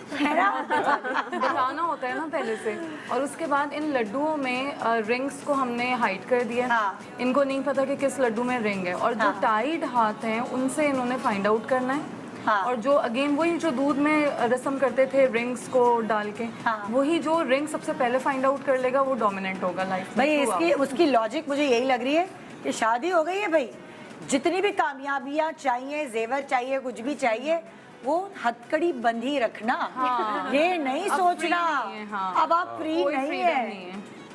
S10: बताना होता है ना पहले से। और उसके बाद इन लड्डुओं में रिंग्स को हमने हाइड कर दिया।
S1: हाँ।
S10: इनको नहीं पता कि किस लड्डू में रिंग है, और जो टाइड हाथ हैं उनसे इन्होंने फाइंड आउट करना है।
S1: हाँ।
S10: और जो अगेन वही जो दूध में रस्म करते थे रिंग्स को डाल के, वही जो रिंग सबसे पहले फाइंड आउट कर लेगा वो डोमिनेंट होगा लाइफ में।
S1: भाई इसकी उसकी लॉजिक मुझे यही लग रही है कि शादी हो गई है भाई, जितनी भी कामयाबियां चाहिए, जेवर चाहिए, कुछ भी चाहिए, वो हथकड़ी बंधी रखना। ये नहीं सोचना अब आप फ्री नहीं है।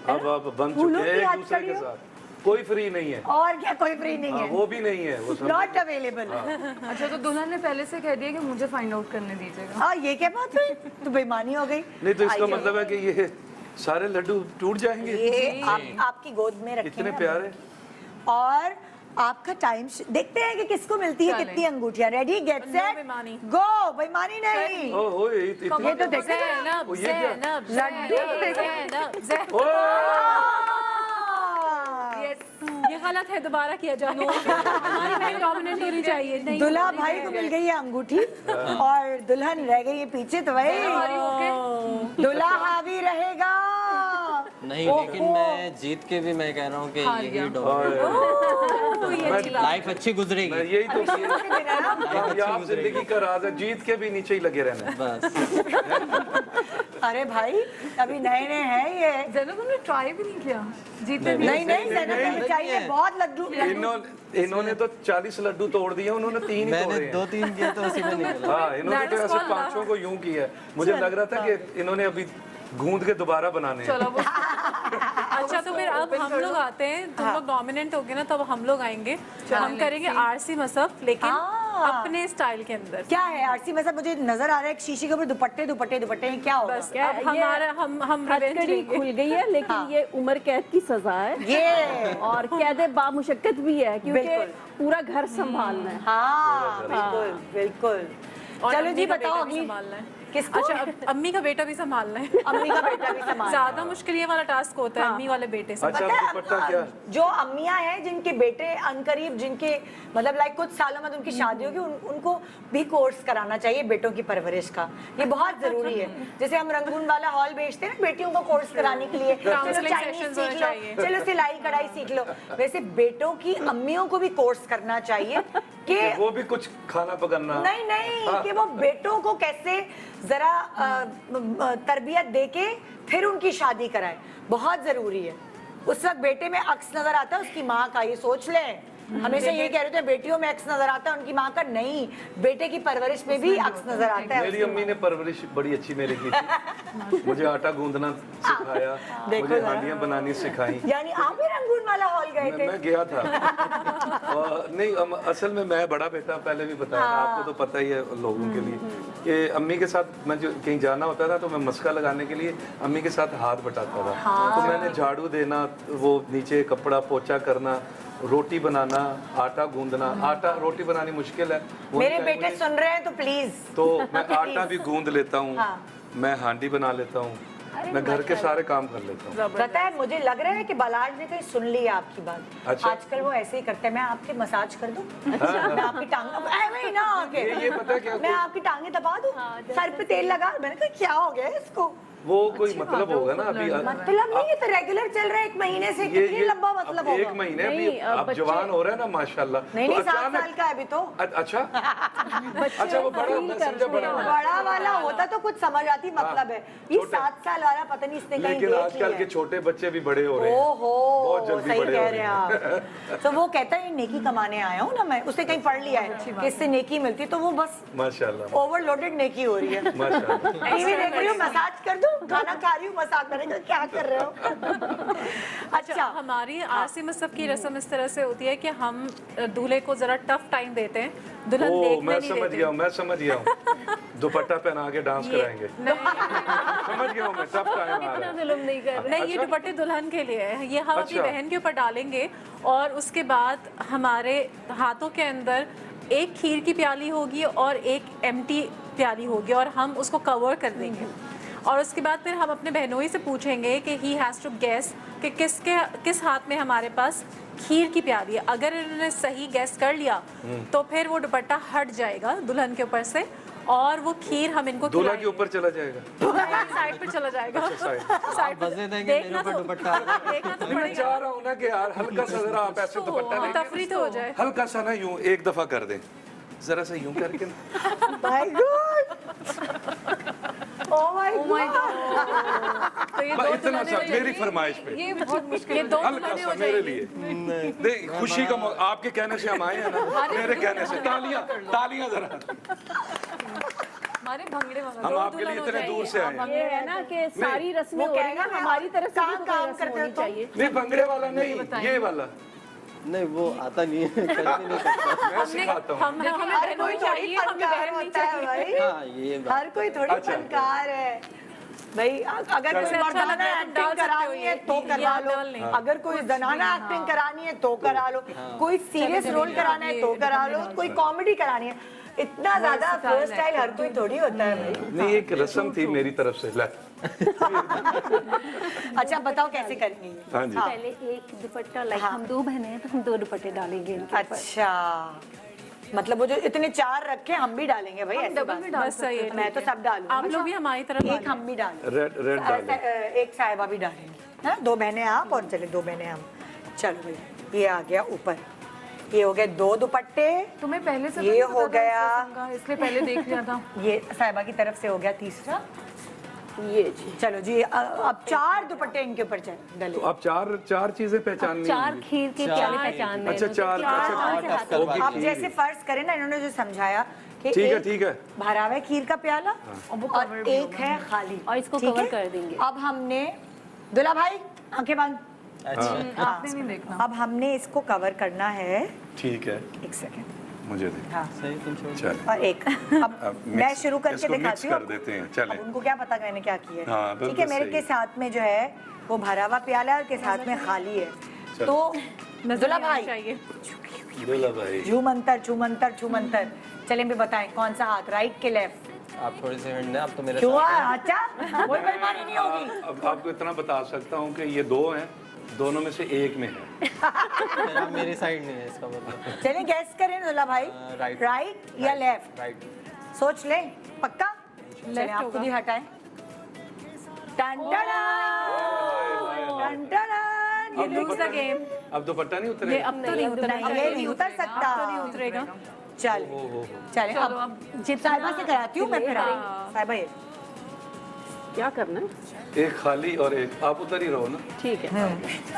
S6: अब आप बंद चुके हैं एक दूसरे के साथ, कोई फ्री नहीं है।
S1: और क्या कोई फ्री नहीं है?
S6: वो भी नहीं है, वो
S1: नॉट अवेलेबल।
S10: अच्छा, तो दुल्हन ने पहले से कह दिया कि मुझे फाइंड आउट करने दीजिएगा।
S1: हाँ, ये क्या बात हुई? तो बेईमानी हो गई।
S6: नहीं तो इसका मतलब है कि ये सारे लड्डू टूट जाएंगे।
S1: ये आपकी गोद में रखे
S6: इतने
S1: हैं।
S6: प्यारे।
S1: और आपका टाइम देखते हैं कि किसको मिलती है कितनी अंगूठियां। रेडी, गेट सेट, गो। बेईमानी नहीं।
S6: ओहो, ये
S1: तो देखते हैं लड्डू तो देखो।
S3: ये गलत है, दोबारा किया जाए। हमारी बहन डोमिनेंट होनी चाहिए। नहीं,
S1: दुल्हा भाई को मिल गई है अंगूठी और दुल्हन रह गई है पीछे। तो भाई दुल्हा हावी रहेगा।
S5: नहीं, लेकिन मैं जीत के भी मैं कह रहा हूँ कि यही लाइफ अच्छी गुजरेगी।
S6: यही तो कामयाब जिंदगी का राज है, जीत के भी नीचे ही लगे रहना
S5: बस।
S1: अरे भाई अभी नए नए हैं ये।
S10: ज़ैनब, तुमने ट्राई भी नहीं किया जीतने भी?
S1: नहीं चाहिए, बहुत लड्डू।
S6: इन्होंने तो 40 लड्डू तोड़ दिए, उन्होंने 3 ही तोड़े हैं।
S5: 2-3 किया तो उसी में निकला।
S6: हाँ, इन्होंने तो ऐसे 500 को यूं किया है। मुझे लग रहा था कि इन्होंने अभी गूंद के दोबारा बनाने हैं।
S3: अच्छा, तो फिर अब हम लोग आते हैं। तुम लोग डोमिनेंट हो गए ना, तब हम लोग आएंगे। हम करेंगे आरसी मसब, लेकिन अपने स्टाइल के अंदर।
S1: क्या है आरसी मसब? मुझे नजर आ रहा है एक शीशी के ऊपर दुपट्टे दुपट्टे दुपट्टे हैं। क्या होगा?
S3: बस हमारा हम
S7: हथकड़ी खुल गई है, लेकिन ये उम्र कैद की सजा है
S1: ये,
S7: और कैद बामुशक्कत भी है, क्योंकि पूरा घर संभालना है।
S1: हाँ बिल्कुल बिल्कुल। चलो जी, बताओ अगली किसको?
S3: अच्छा, अम्मी का बेटा भी संभालना है।
S1: अम्मी का बेटा भी संभालना।
S3: ज्यादा मुश्किल ये वाला टास्क होता है, अम्मी वाले बेटे से।
S6: अच्छा, दुपट्टा क्या?
S1: जो अम्मियां हैं जिनके बेटे अनकरीब, जिनके मतलब लाइक कुछ सालों में उनकी शादी होगी, उनको भी कोर्स कराना चाहिए बेटों की परवरिश का। ये बहुत जरूरी है। जैसे हम रंगून वाला हॉल बेचते हैं ना बेटियों को कोर्स कराने के लिए, चलो चाइनीज सीख लो, चलो सिलाई कढ़ाई सीख लो, वैसे बेटों की अम्मियों को भी कोर्स करना चाहिए कि
S6: वो भी कुछ खाना पकाना।
S1: नहीं कि वो बेटों को कैसे जरा तरबियत देके फिर उनकी शादी कराए, बहुत जरूरी है। उस वक्त बेटे में अक्स नजर आता है उसकी माँ का, ये सोच लें। हमेशा ये कह रहे थे बेटियों में अक्स नजर आता है उनकी माँ का, नहीं, बेटे की परवरिश में भी अक्स नजर आता है।
S6: मेरी अम्मी ने परवरिश बड़ी अच्छी मेरी की थी। मुझे आटा गूंदना सिखाया, मुझे हांडियां बनानी सिखाई।
S1: यानी आप भी रंगून वाला हॉल गए थे?
S6: मैं गया था। और नहीं, असल में मैं बड़ा बेटा, पहले भी बताया था आपको, तो पता ही है लोगों के लिए कि अम्मी के साथ मैं जो कहीं जाना होता था तो मैं मस्का लगाने के लिए अम्मी के साथ हाथ बटाता था। तो मैंने झाड़ू देना, वो नीचे कपड़ा पोछा करना, रोटी बनाना, आटा गूंदना। आटा रोटी बनानी मुश्किल है।
S1: मेरे बेटे सुन रहे हैं तो प्लीज।
S6: तो मैं आटा भी गूंद लेता हूँ, मैं हांडी बना लेता हूँ, मैं घर के सारे काम कर लेता हूँ।
S1: पता है, मुझे लग रहा है कि बलाज ने कहीं सुन ली है आपकी बात।
S6: अच्छा?
S1: आजकल वो ऐसे ही करते हैं। मैं आपके मसाज कर दूं? मैं आपकी टांग ना आके
S6: ये पता क्या,
S1: मैं आपकी टांगे दबा दूं, सर पे तेल लगा। मैंने कहा क्या हो गया इसको?
S6: वो कोई मतलब होगा ना अभी?
S1: मतलब नहीं, ये तो रेगुलर चल रहा है 1 महीने से। कितनी लंबा मतलब होगा?
S6: 1 महीने अभी आप जवान हो रहे हैं ना माशाल्लाह।
S1: नहीं, 7 साल का है अभी तो।
S6: अच्छा अच्छा, वो बड़ा, मैं समझा
S1: बड़ा वाला होता तो कुछ समझ आती, मतलब है ये 7 साल वाला पता नहीं इसने कहीं
S6: लेकिन आजकल के छोटे बच्चे भी बड़े हो रहे हैं। बहुत जल्दी
S1: सही
S6: बड़े
S1: कह
S6: हो
S1: रहे हैं आप। तो वो कहता है नेकी कमाने आया हूँ ना मैं, उसने कहीं पढ़ लिया है कि इससे नेकी मिलती, तो वो बस
S6: माशाल्लाह
S1: ओवरलोडेड नेकी हो रही है।
S6: माशाल्लाह।
S1: टीवी देख रही हूँ, मसाज कर दूं? तो खाना खा रही हूँ, मजाक करेंगे, क्या कर रहे हो?
S3: अच्छा, हमारी आरसी मसब की रस्म इस तरह से होती है कि हम दूल्हे को जरा टफ टाइम देते हैं, दुल्हन देखने
S6: मैं
S3: नहीं
S6: समझ
S3: देते।
S6: गया हूँ, मैं समझ गया हूँ। दुपट्टा पहना के डांस कराएंगे। समझ गया हूँ मैं, सब टाइम आ रहा
S2: इतना
S6: है।
S2: जुल्म नहीं कर रहे।
S3: नहीं, ये दुपट्टे दुल्हन के लिए है, ये हम अपनी
S6: अच्छा।
S3: बहन के ऊपर डालेंगे और उसके बाद हमारे हाथों के अंदर एक खीर की प्याली होगी और एक एम्प्टी प्याली होगी और हम उसको कवर कर देंगे। और उसके बाद फिर हम अपने बहनोई से पूछेंगे कि ही हैज़ टू गेस कि किस हाथ में हमारे पास खीर की प्याली है। अगर इन्होंने सही गेस कर लिया तो फिर वो दुपट्टा हट जाएगा दुल्हन के ऊपर से और वो खीर हम इनको
S6: दूल्हा के ऊपर चला जाएगा।
S3: साइड पे चला जाएगा।
S6: साइड
S5: बजे देंगे मेरे ऊपर दुपट्टा।
S3: देखना तो
S6: मैं चाह रहा हूँ ना कि यार हल्का सा जरा आप ऐसे दुपट्टा लेके
S3: तफरी तो हो जाए।
S6: हल्का सा ना यूं एक दफा कर दें, जरा सा यूं करके ना।
S1: My God, oh my God.
S3: तो ये
S6: बस
S3: दो
S6: इतना सा मेरी फरमाइश पे,
S3: ये बहुत मुश्किल, ये दो
S6: हल्का
S3: दुल्हनें
S6: सा
S3: हो
S6: मेरे
S3: जाएगी।
S6: लिए। देख खुशी का आपके कहने से हम आए हैं ना, मेरे कहने से तालियां तालियां जरा।
S10: हमारे भंगड़े
S6: हम आपके लिए इतने दूर से आए हैं।
S7: ये है ना कि सारी रस्में हो रही हैं, हमारी तरफ से भी तो
S1: काम
S7: रस्म
S1: करते
S7: होनी
S1: हो
S7: चाहिए।
S6: नहीं भंगड़े वाला नहीं, ये वाला
S5: नहीं वो आता नहीं है, कर भी नहीं सकता।
S6: मैं सिखाता हूँ।
S3: हमें
S1: हर
S3: बहन
S1: कोई
S3: नहीं
S1: थोड़ी
S3: चाहिए, हमें
S1: फनकार
S3: बहन नहीं
S1: होता है
S3: चाहिए।
S1: भाई,
S5: हाँ ये बात।
S1: हर कोई थोड़ी
S6: अच्छा।
S1: फनकार है भाई। अगर
S6: चलो।
S1: कोई
S3: अच्छा
S1: मर्दाना
S3: लग रहा है, तुम डाल
S1: एक्टिंग
S3: सकते हो
S1: करानी है
S3: ये,
S1: तो
S3: ये
S1: करवा
S3: आप
S1: लो,
S3: डाल नहीं।
S1: अगर कोई जनाना एक्टिंग करानी है तो करा लो, कोई सीरियस रोल कराना है तो करा लो, कोई कॉमेडी करानी है। इतना ज्यादा हेयर स्टाइल हर कोई थोड़ी होता है भाई।
S6: नहीं एक रस्म थी मेरी तरफ से। ले
S1: अच्छा बताओ कैसे करेंगे ये?
S6: हाँ जी।
S2: पहले एक दुपट्टा लाइक हम दो बहनें हैं तो हम दो दुपट्टे डालेंगे इनके ऊपर।
S1: अच्छा, मतलब वो जो इतने 4 रखे हम भी डालेंगे भाई, ऐसी बात नहीं।
S3: बस सही है,
S1: मैं तो सब डालूंगी।
S3: आप लोग भी हमारी तरफ
S1: एक हम भी डालेंगे,
S6: रेड डालें।
S1: एक साहिबा भी डालेंगे, हाँ 2 बहनें आप और चले 2 बहनें हम। चलो भाई ये आ गया ऊपर, ये हो गए 2 दुपट्टे,
S10: तुम्हें पहले से
S1: ये हो गया,
S10: इसलिए पहले देख लिया था।
S1: ये साहिबा की तरफ से हो गया तीसरा,
S7: ये जी
S1: चलो जी अब 4 दुपट्टे इनके ऊपर डले।
S6: तो आप चार चीजें पहचाननी
S2: 4
S6: होंगी।
S2: खीर के प्याले पहचान
S6: अच्छा 4
S1: अब जैसे फर्ज करें ना, इन्होंने जो समझाया कि
S6: ठीक है।
S1: भरा हुआ है खीर का प्याला और एक है खाली,
S2: और इसको
S1: ठीक
S2: कवर
S1: है?
S2: कर देंगे।
S1: अब हमने दूल्हा भाई आंखें बंद,
S10: आपने नहीं देखना।
S1: अब हमने इसको कवर करना है।
S6: ठीक है,
S1: 1 सेकंड,
S6: मुझे दे।
S1: हाँ
S5: सही तुम छोड़।
S6: चल
S1: और एक अब मैं शुरू करके
S6: इसको मिक्स
S1: दिखाती हूँ।
S6: कर देते हैं, चलें।
S1: अब उनको क्या पता मैंने क्या किया है।
S6: हाँ, बिल्कुल
S1: ठीक है, मेरे
S6: सही
S1: के
S6: है।
S1: साथ में जो है वो भरा हुआ प्याला है और के साथ में खाली है।
S6: चल।
S1: तो दूल्हा भाई
S3: चाहिए।
S6: दूल्हा भाई
S1: झूमंतर झूमंतर झूमंतर, चलें भी बताएं कौन सा हाथ, राइट के लेफ्ट?
S5: आप थोड़ी सी हिंट दें, आप तो मेरे
S1: क्यों
S5: साथ
S1: अच्छा कोई बेईमानी नहीं होगी।
S6: अब आपको इतना बता सकता हूँ कि ये 2 हैं, दोनों में से एक में है।
S5: हैं। आप मेरी साइड नहीं है इसका मतलब।
S1: चलिए गैस करें दूल्हा भाई,
S5: राइट।
S1: राइट या लेफ्ट?
S5: राइट।
S1: सोच लें पक्का। चलिए आप खुद ही हटाएं। टन टन टन टन, ये
S6: अब
S1: देखिए
S3: गेम
S6: अब दुपट्टा नहीं
S3: ये
S6: उतरेगा।
S3: अब तो नहीं उतरेगा,
S1: ये नहीं उतर सकता,
S3: अब तो नहीं उतरेगा।
S1: चल चले अब साहिबा से कराती हूँ मैं फिर। साहिबा ये
S7: क्या करना है?
S6: एक खाली और एक आप उतर ही रहो ना।
S7: ठीक है।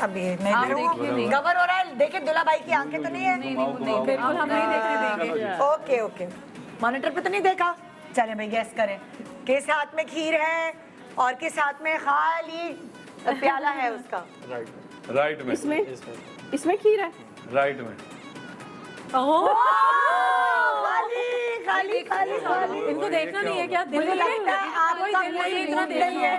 S1: अभी नहीं कवर हो रहा है, देखिए दूल्हा भाई की आंखें तो नहीं है।
S3: बिल्कुल हम नहीं देखने देंगे।
S1: ओके ओके, मॉनिटर पे तो नहीं देखा। चले भाई गैस करें, किस हाथ में खीर है और किस हाथ में खाली प्याला है उसका।
S6: राइट में,
S7: इसमें खीर है।
S6: राइट में।
S1: खाली खाली खाली खाली।
S3: इनको देखना नहीं है क्या? दिल
S1: मुझे
S3: नहीं
S1: लगता है आपका
S3: दिल नहीं है,
S1: कोई
S3: इतना
S1: मूड
S3: दिल
S1: नहीं है।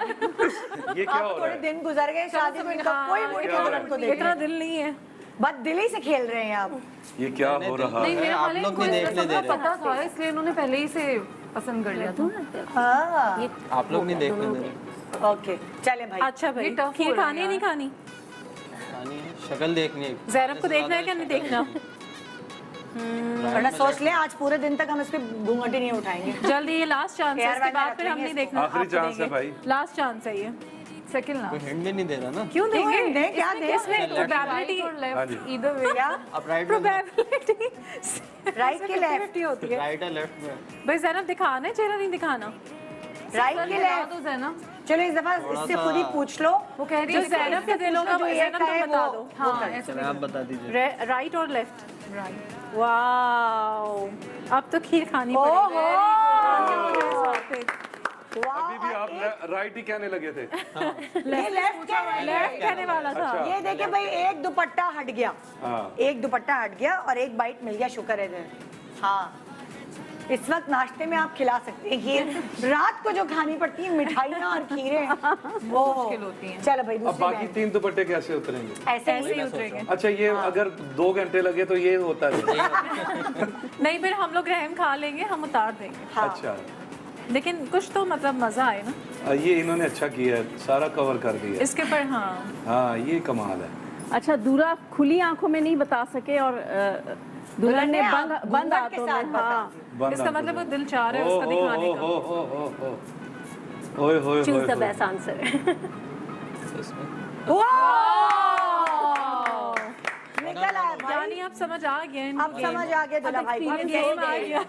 S6: ये क्या
S1: अब
S6: हो रहा
S1: थोड़े
S6: है?
S1: दिन गुजर गए शादी में, इनका कोई मूड नहीं है उनको देखने।
S3: इतना दिल नहीं है।
S1: बस दिल ही से खेल रहे हैं आप।
S6: ये क्या हो रहा
S10: नहीं
S6: है?
S10: मेरे
S5: आप
S10: वाले
S5: लोग
S10: को
S5: नहीं
S10: इस
S5: देखने
S10: रस्म का
S5: दे रहे।
S10: पता था, इसलिए इन्होंने पहले ही से पसंद कर लिया था।
S1: हाँ
S5: आप लोग नहीं देखने दे रहे।
S1: ओके चले भाई।
S3: अच्छा भाई,
S10: ये tough
S3: खीर
S10: हो रहा है
S3: खानी है नहीं खानी?
S5: खानी है, शक्ल देखनी है।
S3: ज़ैनब को देखना है क्या नहीं देखना?
S1: वरना सोच लें आज पूरे दिन तक हम इस पे घूंघट ही नहीं उठाएंगे।
S3: जल्दी, ये लास्ट चांस है,
S1: यार
S3: इसके
S1: भाई,
S3: बाद
S1: मैं
S3: फिर हम
S1: रख
S3: नहीं
S1: लेंगे
S3: देखना।
S6: आखिरी
S3: आपको
S6: चांस है
S3: देंगे।
S6: भाई।
S3: लास्ट चांस है ये।
S10: सेकंड ना
S5: कोई हिंट भी नहीं दे रहा ना।
S3: क्यों देंगे?
S1: दे क्या दे?
S3: इसमें प्रोबेबिलिटी
S10: और
S6: हाँ
S10: लेफ्ट
S6: जी।
S10: इधर वे।
S1: क्या
S5: आप राइट में,
S3: प्रोबेबिलिटी
S1: राइट के लेफ्ट
S3: होती है।
S5: राइट है लेफ्ट में।
S3: भाई ज़ैनब दिखाना है, चेहरा नहीं दिखाना।
S1: राइट के
S10: बता
S1: लेफ्ट?
S10: दो ज़ैनब।
S1: चलो इस दफा इससे खुद ही पूछ लो।
S10: वो कह रही
S3: जो
S10: है
S3: ज़ैनब के दिलों का
S1: जो ये
S3: ज़ैनब तुम
S1: कहे
S3: बता
S1: वो-
S3: दो।
S10: हाँ ऐसे
S5: चलो आप बता दीजिए।
S3: राइट और लेफ्ट? वाओ, अब तो खीर खानी
S1: ओहो।
S3: पड़ेगी।
S6: अभी भी आप राइट ही कहने लगे थे।
S1: लेफ्ट
S3: कहने वाला था।
S1: ये देखिए भाई, एक दुपट्टा हट गया, एक दुपट्टा हट गया और एक बाइट मिल गया, शुक्र है। हाँ, इस वक्त नाश्ते में आप खिला सकते हैं। ये रात को जो खानी पड़ती है मिठाइयाँ और खीरे, वो मुश्किल होती हैं। चलो भाई,
S6: अब बाकी 3 दुपट्टे कैसे उतरेंगे?
S1: ऐसे ही उतरेंगे।
S6: अच्छा, ये अगर 2 घंटे लगे तो ये होता है।
S3: नहीं, फिर हम लोग रहम खा लेंगे, हम उतार देंगे।
S6: अच्छा,
S3: लेकिन कुछ तो मतलब मजा आए ना।
S6: ये इन्होंने अच्छा किया है, सारा कवर कर दिया
S3: इसके पर।
S6: हाँ, ये कमाल है।
S7: अच्छा, दूल्हा खुली आंखों में नहीं बता सके और दुल्हन ने बंद आंखों में। हाँ,
S3: इसका मतलब वो दिल चाह रहा है उसका दिखाने का।
S6: ओए होए
S2: चूज द बेस्ट आंसर।
S1: निकल आया भाई,
S3: यानी आप समझ आ गए।
S1: अब समझ आ गया दूल्हा भाई को।
S3: आ गया।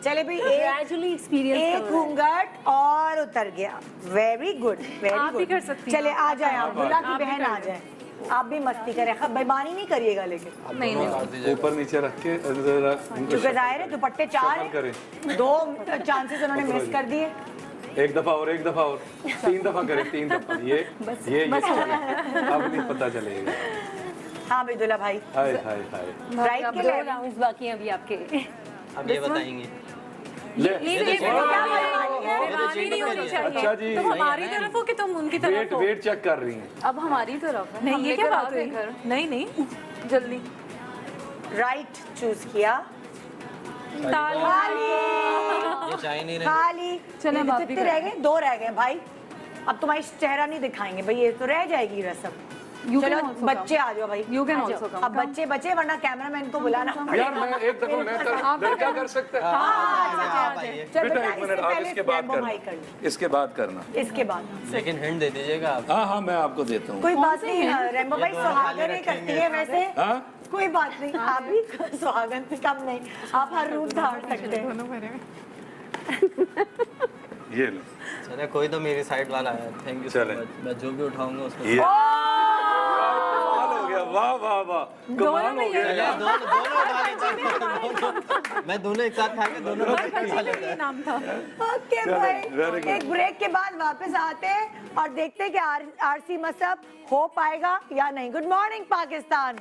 S1: चले भाई,
S2: ग्रेजुअली एक्सपीरियंस
S1: एक घूंघट और उतर गया। वेरी गुड, वेरी
S3: आप भी
S1: गुड।
S3: कर सकती हैं।
S1: चले आ जाए, आप दूल्हा की बहन आ जाए, आप भी मस्ती करें। बेईमानी नहीं करिएगा लेकिन।
S3: नहीं,
S6: ऊपर नीचे रख के
S1: क्योंकि जाहिर है दुपट्टे 4 हैं, 2 चांसेस उन्होंने मिस कर दिए।
S6: एक दफा और 3 दफा करें, 3 दफा। ये अब नहीं पता चलेगा।
S1: हाँ भाई दूल्हा भाई,
S6: हाय हाय हाय।
S1: राइट के
S2: 2 राउंड्स बाकी हैं अभी आपके।
S5: अब ये बताएंगे।
S6: अच्छा जी,
S3: तुम हमारी तरफ हो कि तुम उनकी तरफ हो?
S6: वेट चेक कर रही हैं।
S10: अब हमारी तरफ है।
S3: नहीं, ये क्या बात हुई? नहीं,
S10: जल्दी।
S1: राइट चूज किया।
S3: ताली।
S5: ये चाय नहीं रहे।
S1: खाली।
S10: चले, अब आप भी
S1: कितने रह गए? 2 रह गए भाई। अब तुम्हारी चेहरा नहीं दिखाएंगे भाई, ये तो रह जाएगी रस्म। चलो बच्चे आ जाओ भाई।
S10: You can also come.
S1: अब बच्चे बचे, वरना कैमरामैन को बुलाना
S6: यार मैं एक दफा लड़का कर सकता है। बेटा 1 मिनट, आप इसके बाद करना, इसके बाद करना,
S1: इसके बाद।
S5: लेकिन हिंट दे दीजिएगा आप।
S6: हाँ, मैं आपको देता हूँ।
S1: कोई बात नहीं, रेम्बो भाई सुहागन ही करती है वैसे। कोई बात नहीं, आप भी सुहागन से कम नहीं, आप हर रूप धार सकते हैं।
S6: ये लो।
S5: चले, कोई तो मेरी साइड वाला है। थैंक यू सो
S6: चले।
S5: मच। मैं जो भी उठाऊंगा उसको।
S6: कमाल हो गया, वाह वाह वाह, कमाल हो गया।
S5: दोनों उठा लीजिए। मैं दोनों एक साथ खा के दोनों उठा लेता है।
S3: नाम था।
S1: ओके भाई, एक ब्रेक के बाद वापस आते हैं और देखते हैं कि आरसी मसअप हो पाएगा या नहीं। Good morning Pakistan.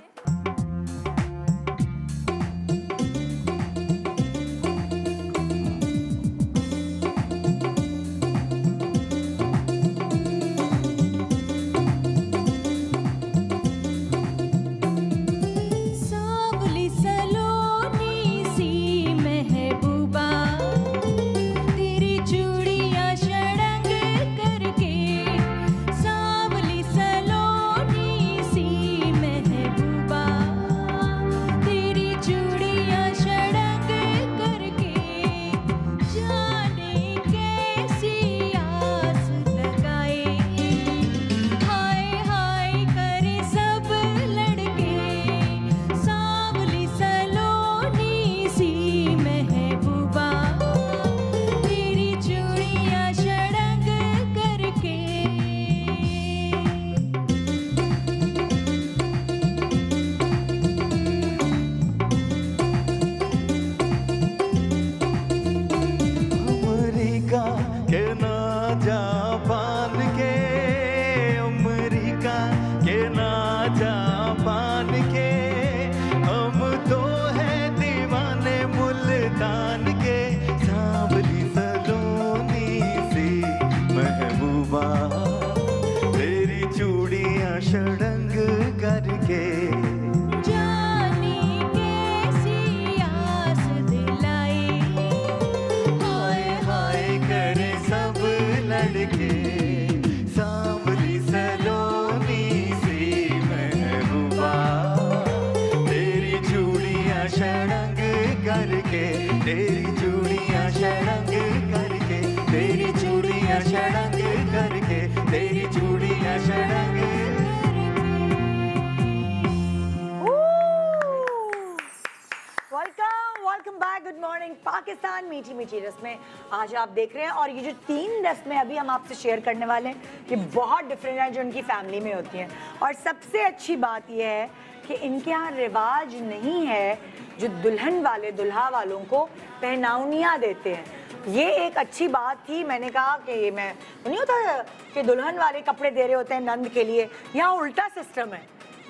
S1: Good morning Pakistan, मीठी मीठी रस्में आज आप देख रहे हैं। और ये जो 3 रस्में अभी हम आपसे शेयर करने वाले हैं, ये बहुत डिफरेंट हैं जो उनकी फैमिली में होती हैं। और सबसे अच्छी बात यह है कि इनके यहाँ रिवाज नहीं है जो दुल्हन वाले दुल्हा वालों को पहनाउनियाँ देते हैं, ये एक अच्छी बात थी। मैंने कहा कि मैं नहीं होता कि दुल्हन वाले कपड़े दे रहे होते हैं नंद के लिए, यहाँ उल्टा सिस्टम है।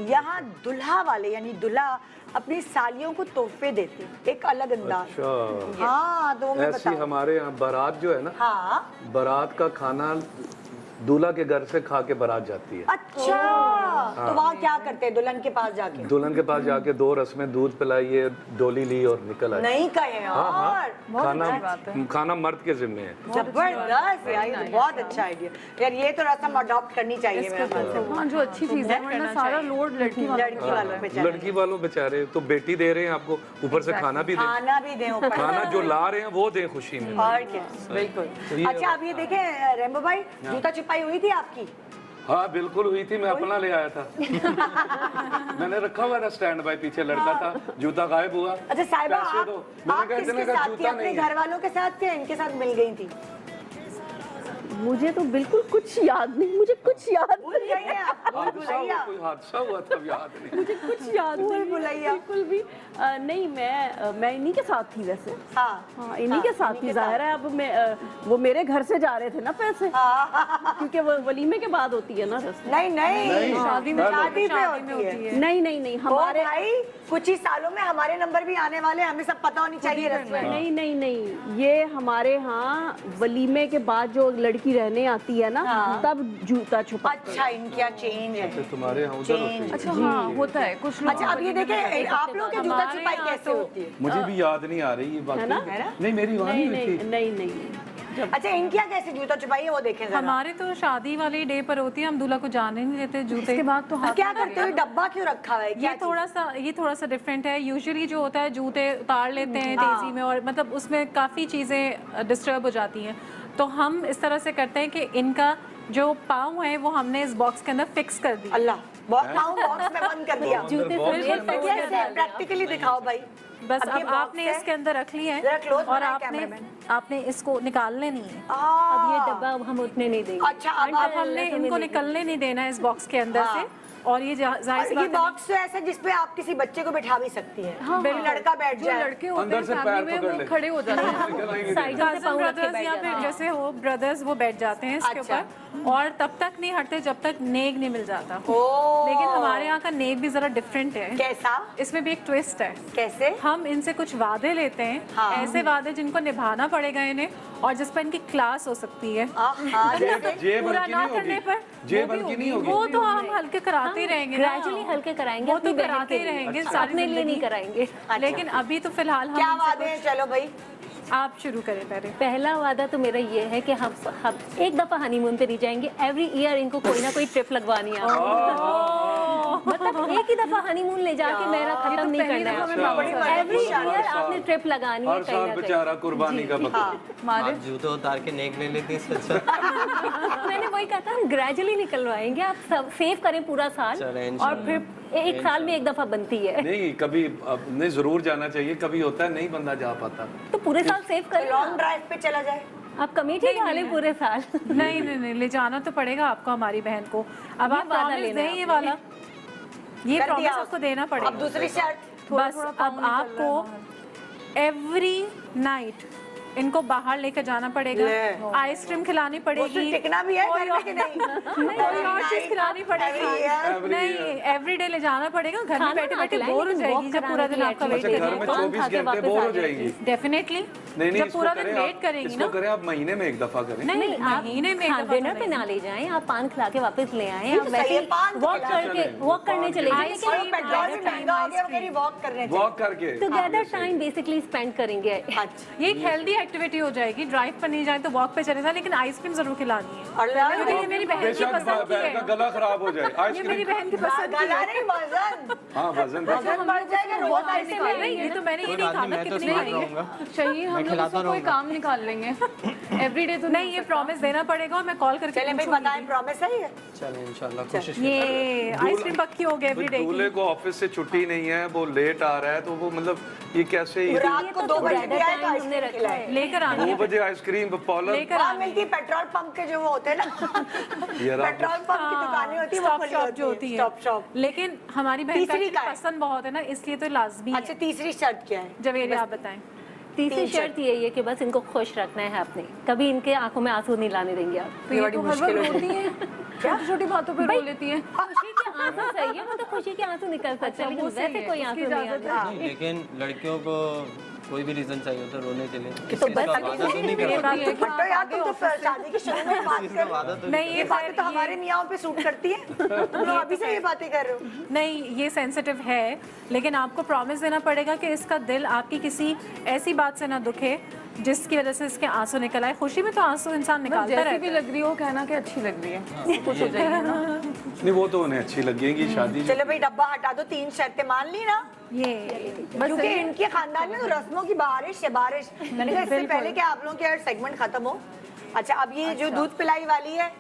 S1: यहाँ दुल्हा वाले यानी दुल्हा अपनी सालियों को तोहफे देती, एक अलग अंदाज।
S6: अच्छा।
S1: हाँ, तो मैं
S6: ऐसी
S1: बताऊं।
S6: हमारे यहाँ बारात जो है ना,
S1: हाँ,
S6: बारात का खाना दूल्हा के घर से खा के बारात जाती है।
S1: अच्छा। तो वहाँ क्या करते हैं दुल्हन के पास जाके?
S6: दुल्हन के पास जाके 2 रस्में, दूध पिलाइए, डोली ली और निकल आई।
S1: नहीं कहे और
S6: खाना मर्द के जिम्मे है।
S1: जबरदस्त यार, ये तो बहुत अच्छा आइडिया यार। ये तो रस्म अडॉप्ट करनी चाहिए मेरे ख्याल से।
S10: हाँ, जो अच्छी चीज है, वरना सारा लोड लड़की
S1: वालों पे चले।
S6: लड़की वालों बेचारे तो बेटी दे रहे हैं आपको, ऊपर से खाना भी दें,
S1: खाना भी दें ऊपर।
S6: खाना जो ला रहे हैं वो दें खुशी में।
S1: और क्या, बिल्कुल। अच्छा, अब ये देखें रेम्बो भाई, जूता छुपाई हुई थी आपकी?
S6: हाँ बिल्कुल हुई थी, मैं अपना ले आया था। मैंने रखा हुआ था स्टैंड बाय, पीछे लड़का था, जूता गायब हुआ।
S1: अच्छा साहिबा,
S6: मैंने कहा इतने का जूता
S1: अपने
S6: नहीं है।
S1: घर वालों के साथ या इनके साथ मिल गई थी?
S7: मुझे तो बिल्कुल कुछ याद नहीं, मुझे कुछ याद नहीं।
S6: कोई हादसा हुआ तब याद नहीं,
S7: मुझे कुछ याद नहीं, बिल्कुल भी नहीं। मैं इन्हीं के साथ थी वैसे। हाँ, इन्हीं के साथ थी। जाहिर है अब मैं वो मेरे घर से जा रहे थे ना पैसे, क्योंकि वो वलीमे के बाद होती है ना रस्म।
S1: नहीं, शादी पे होती है।
S7: नहीं, हमारे
S1: भाई कुछ ही सालों में हमारे नंबर भी आने वाले, हमें सब पता होनी चाहिए रस्में।
S7: नहीं, ये हमारे यहाँ वलीमे के बाद जो लड़की रहने आती है ना, तब जूता छुपा।
S1: अच्छा, इनका चेंज है।
S6: अच्छा, तुम्हारे यहाँ उधर होती है?
S10: अच्छा हाँ, होता है कुछ लोग।
S1: अच्छा, अब ये देखें आप लोग के जूता छुपाई कैसे होती है?
S6: मुझे भी याद नहीं आ रही ये बात। नहीं, मेरी वहाँ नहीं हुई थी।
S7: नहीं।
S1: अच्छा, इनकी कैसे जूता छुपाई है वो देखें जरा।
S3: हमारे तो शादी वाले डे पर होती है, हम दूल्हा को जाने नहीं देते जूते के बाद। तो
S1: क्या करते हो? डब्बा क्यों रखा हुआ है?
S3: ये थोड़ा सा डिफरेंट है। यूजुअली जो होता है जूते उतार लेते हैं तेजी में, और मतलब उसमें काफ़ी चीज़ें डिस्टर्ब हो जाती हैं। तो हम इस तरह से करते हैं कि इनका जो पाँव है वो हमने इस बॉक्स के अंदर फिक्स कर दिया।
S1: अल्लाह, बॉक्स में बंद कर दिया।
S3: जूते
S1: प्रैक्टिकली दिखाओ भाई।
S3: बस अब आपने इसके अंदर रख ली है और आपने इसको निकालने नहीं है।
S2: अब ये डब्बा हम उठने नहीं देंगे।
S1: अच्छा,
S3: अब हमने इनको निकलने नहीं देना है इस बॉक्स के अंदर से। और ये जाहिर सी
S1: ये बॉक्स तो ऐसा जिसपे आप किसी बच्चे को बिठा भी सकती हैं।
S3: हाँ,
S1: लड़का बैठ जाए,
S10: लड़के होते हैं फैमिली में, वो खड़े हो जाते हैं।
S3: कजन ब्रदर्स या फिर जैसे हो ब्रदर्स, वो बैठ जाते हैं इसके ऊपर, और तब तक नहीं हटते जब तक नेग नहीं मिल जाता। लेकिन हमारे यहाँ का नेग भी जरा डिफरेंट है।
S1: कैसा?
S3: इसमें भी एक ट्विस्ट है।
S1: कैसे?
S3: हम इनसे कुछ वादे लेते हैं, ऐसे वादे जिनको निभाना पड़ेगा इन्हें, और जिस पर इनकी क्लास हो सकती है। पूरा ना करने पर वो तो हम हल्के कराते ही रहेंगे,
S2: ग्रेजुअली हल्के कराएंगे,
S3: वो तो कराते ही रहेंगे,
S2: अपने लिए नहीं कराएंगे।
S3: लेकिन अभी तो फिलहाल हम
S1: क्या वादे हैं? चलो भाई
S3: आप शुरू करें पहले।
S2: पहला वादा तो मेरा ये है कि हम एक दफा हनीमून पे नहीं जाएंगे। एवरी ईयर इनको कोई ना कोई ट्रिप लगवानी है। मतलब एक ही दफा हनीमून ले जाके मेरा खत्म नहीं करना है। एवरी ईयर आपने ट्रिप लगानी है कहीं ना कहीं।
S6: बेचारा कुर्बानी का
S5: आप जूते उतार के नेक ले लेती हैं।
S2: मैंने वही कहा था, ग्रेजुअली निकलवाएंगे। आप सब सेव करें पूरा साल, और फिर एक साल में एक दफा बनती है।
S6: नहीं, कभी नहीं, जरूर जाना चाहिए। कभी होता है नहीं बंदा जा पाता,
S2: तो पूरे साल सेव करें।
S1: लॉन्ग ड्राइव पे चला जाए।
S2: आप कमेटी डालें पूरे साल।
S3: नहीं, ले जाना तो पड़ेगा आपको हमारी बहन को। अब आप प्रॉमिस दें, ये वाला ये प्रॉमिस आपको देना पड़ेगा।
S1: अब दूसरी शर्त,
S3: बस अब आपको एवरी नाइट इनको बाहर लेकर जाना पड़ेगा, आइसक्रीम खिलानी पड़ेगी।
S1: टिकना भी है घर में कि नहीं?
S3: और चीज खिलानी पड़ेगी। नहीं, एवरीडे ले जाना पड़ेगा। घर में बैठे बैठे बोर हो जाएगी जब पूरा दिन आपका वेट
S6: घर में 24 घंटे बोर हो जाएगी।
S3: डेफिनेटली जब पूरा दिन वेट करेंगी ना।
S6: करें आप महीने में एक दफा करें।
S2: नहीं, आप महीने में डिनर पे ना ले जाएं, आप पान खिला के वापस ले आए। आप वैसे वॉक करने चले जाएं,
S6: वॉक करके
S2: टुगेदर टाइम बेसिकली स्पेंड करेंगे।
S3: ये एक हेल्दी एक्टिविटी हो जाएगी। ड्राइव पर नहीं जाए तो वॉक पे चले जाए, लेकिन आइसक्रीम जरूर खिलानी है। क्योंकि ये मेरी बहन की पसंद की है।
S6: गला खराब हो जाए,
S3: ये मेरी बहन की पसंद की है।
S6: वजन
S1: बढ़ जाएगा। रोज आइसक्रीम
S3: ये तो मैंने ये नहीं कहा मैं कितनी खाएंगे।
S10: चाहिए हम लोग उससे कोई काम निकाल लेंगे। एवरीडे तो
S3: नहीं, ये प्रॉमिस देना पड़ेगा और मैं कॉल करके
S1: चलें भाई, बताएं प्रॉमिस है ये?
S5: चलें इंशाल्लाह कोशिश
S3: ये आइसक्रीम पक्की हो गई एवरीडे की।
S6: दूल्हे को ऑफिस से छुट्टी नहीं है, वो लेट आ रहा है, तो वो मतलब ये कैसे
S1: रात को 2 बजे भी आए तो आइसक्रीम खिलाए।
S3: लेकर आनी
S6: 2 बजे आइसक्रीम पॉलर
S1: वहाँ मिलती पेट्रोल पंप के जो वो होते हैं ना, पेट्रोल पंप की दुकानें होती है,
S3: स्टॉप शॉप जो होती है।
S1: Stop shop.
S3: लेकिन हमारी बहन को पसंद बहुत है ना, इसलिए तो लाजमी है।
S1: अच्छा, तीसरी शर्त क्या है?
S3: जवेरी आप बताएं।
S2: तीसरी शर्त यही है कि बस इनको खुश रखना है अपने, कभी इनके आंखों में आंसू नहीं लाने देंगे आप।
S10: तो ये तो हर वक्त रोती है, छोटी छोटी बातों पे रो लेती है।
S2: खुशी के आंसू सही है, मतलब खुशी के आंसू निकल सकते हैं, लेकिन वैसे कोई आंसू नहीं आता।
S5: नहीं, लेकिन लड़कियों को कोई भी रीजन चाहिए होता है रोने के लिए।
S1: तो बस फटो यार, तुम तो शादी की शुरू में बात कर नहीं, ये बातें तो हमारे मियाँओं पे सूट करती है। तुम लोग अभी से ये बातें कर रहे हो।
S3: नहीं, ये सेंसिटिव है, लेकिन आपको प्रॉमिस देना पड़ेगा कि इसका दिल आपकी किसी ऐसी बात से ना दुखे जिसकी वजह से इसके आंसू निकल आए। खुशी में तो आंसू इंसान निकालता
S10: जैसी
S3: रहता
S10: भी
S3: है।
S10: लग रही हो कहना कि अच्छी लग रही है, खुश हो जाएगी ना।
S6: नहीं वो तो उन्हें अच्छी लगेगी शादी।
S1: चलो भाई डब्बा हटा दो, 3 शर्तें मान ली ना,
S3: ये
S1: क्योंकि इनके खानदान में तो रस्मों की बारिश है, बारिश। मैंने कहा इससे पहले कि आप लोगों के सेगमेंट खत्म हो। अच्छा, अब ये जो दूध पिलाई वाली है,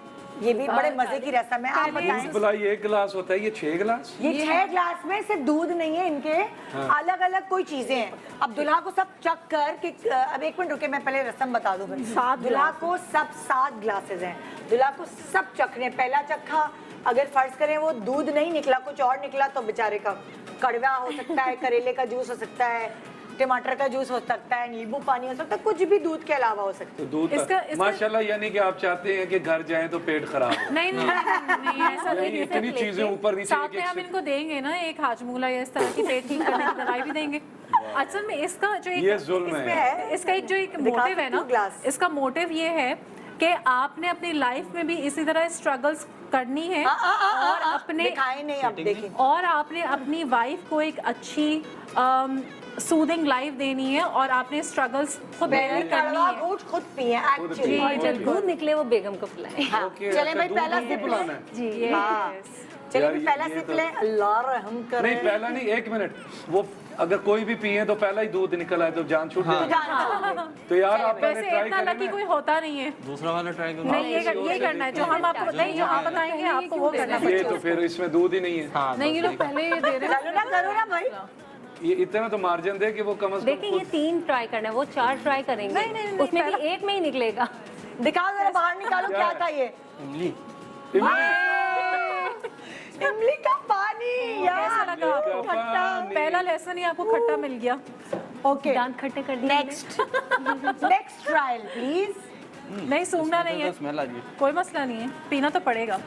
S1: ये भी बड़े मजे की रस्म है। आप बताएं,
S6: दूध पिलाई 1 गिलास होता है, ये 6 गिलास।
S1: ये 6 ग्लास में सिर्फ दूध नहीं है, इनके अलग अलग कोई चीजें हैं। अब दुल्हा को सब चक कर कि अब 1 मिनट रुके, मैं पहले रस्म बता दूं। दुल्हा को सब 7 ग्लासेस हैं, दुल्हा को सब चखने। पहला चक्का अगर फर्ज करें वो दूध नहीं निकला, कुछ और निकला, तो बेचारे का कड़वा हो सकता है, करेले का जूस हो सकता है, टमाटर का जूस हो सकता है, नींबू पानी हो सकता है, कुछ भी दूध के अलावा हो सकता है।
S6: तो दूध माशाल्लाह, यानी कि आप चाहते हैं कि घर जाएं तो पेट खराब हो।
S3: नहीं ऐसा नहीं,
S6: इतनी चीजें ऊपर नीचे
S3: साथ में हम इनको देंगे ना एक हाजमूला या इस तरह की पेट ठीक करने की दवाई भी देंगे। असल में इसका जो
S6: ये जुल्म है,
S3: इसका एक जो एक मोटिव है ना, इसका मोटिव ये है कि आपने अपनी लाइफ में भी इसी तरह स्ट्रगल्स करनी है और अपने और आपने अपनी वाइफ को एक अच्छी सूदिंग लाइफ देनी है और आपने स्ट्रगल्स खुद बेयर करनी है।
S1: खुद पिए एक्चुअली,
S2: और जब दूध निकले वो बेगम को पिलाएं।
S1: चले भाई पहला सिप लें जी। चलिए पहला सिप लें, अल्लाह रहम करे।
S6: नहीं पहला नहीं, 1 मिनट, वो अगर कोई भी पिए तो पहला ही दूध निकल आए तो जान छूट जाए। तो यार आप पहले ट्राई
S3: इतना लकी कोई होता नहीं है।
S5: दूसरा वाला ट्राई करो।
S3: नहीं ये करना है जो हम आपको नहीं, जो आप बताएंगे आपको वो करना है।
S6: ये तो फिर इसमें दूध ही नहीं है।
S10: नहीं, ये लोग पहले ये दे रहे हैं।
S1: करो ना भाई,
S6: ये इतना तो मार्जिन दे कि वो कम से कम।
S2: देखिए ये 3 ट्राई करना है, वो 4 ट्राई करेंगे, उसमें भी 1 में ही निकलेगा।
S1: दिखाओ जरा, बाहर निकालो क्या था ये।
S5: इमली।
S1: इमली का पानी।
S3: कैसा लगा आपको? खट्टा, पहला लेसन ही आपको खट्टा मिल गया।
S1: ओके,
S2: दांत खट्टे कर दिए।
S1: Next trial please.
S3: नहीं सूंघना नहीं है,
S5: स्मेल आ रही है।
S3: कोई मसला नहीं है, पीना तो पड़ेगा।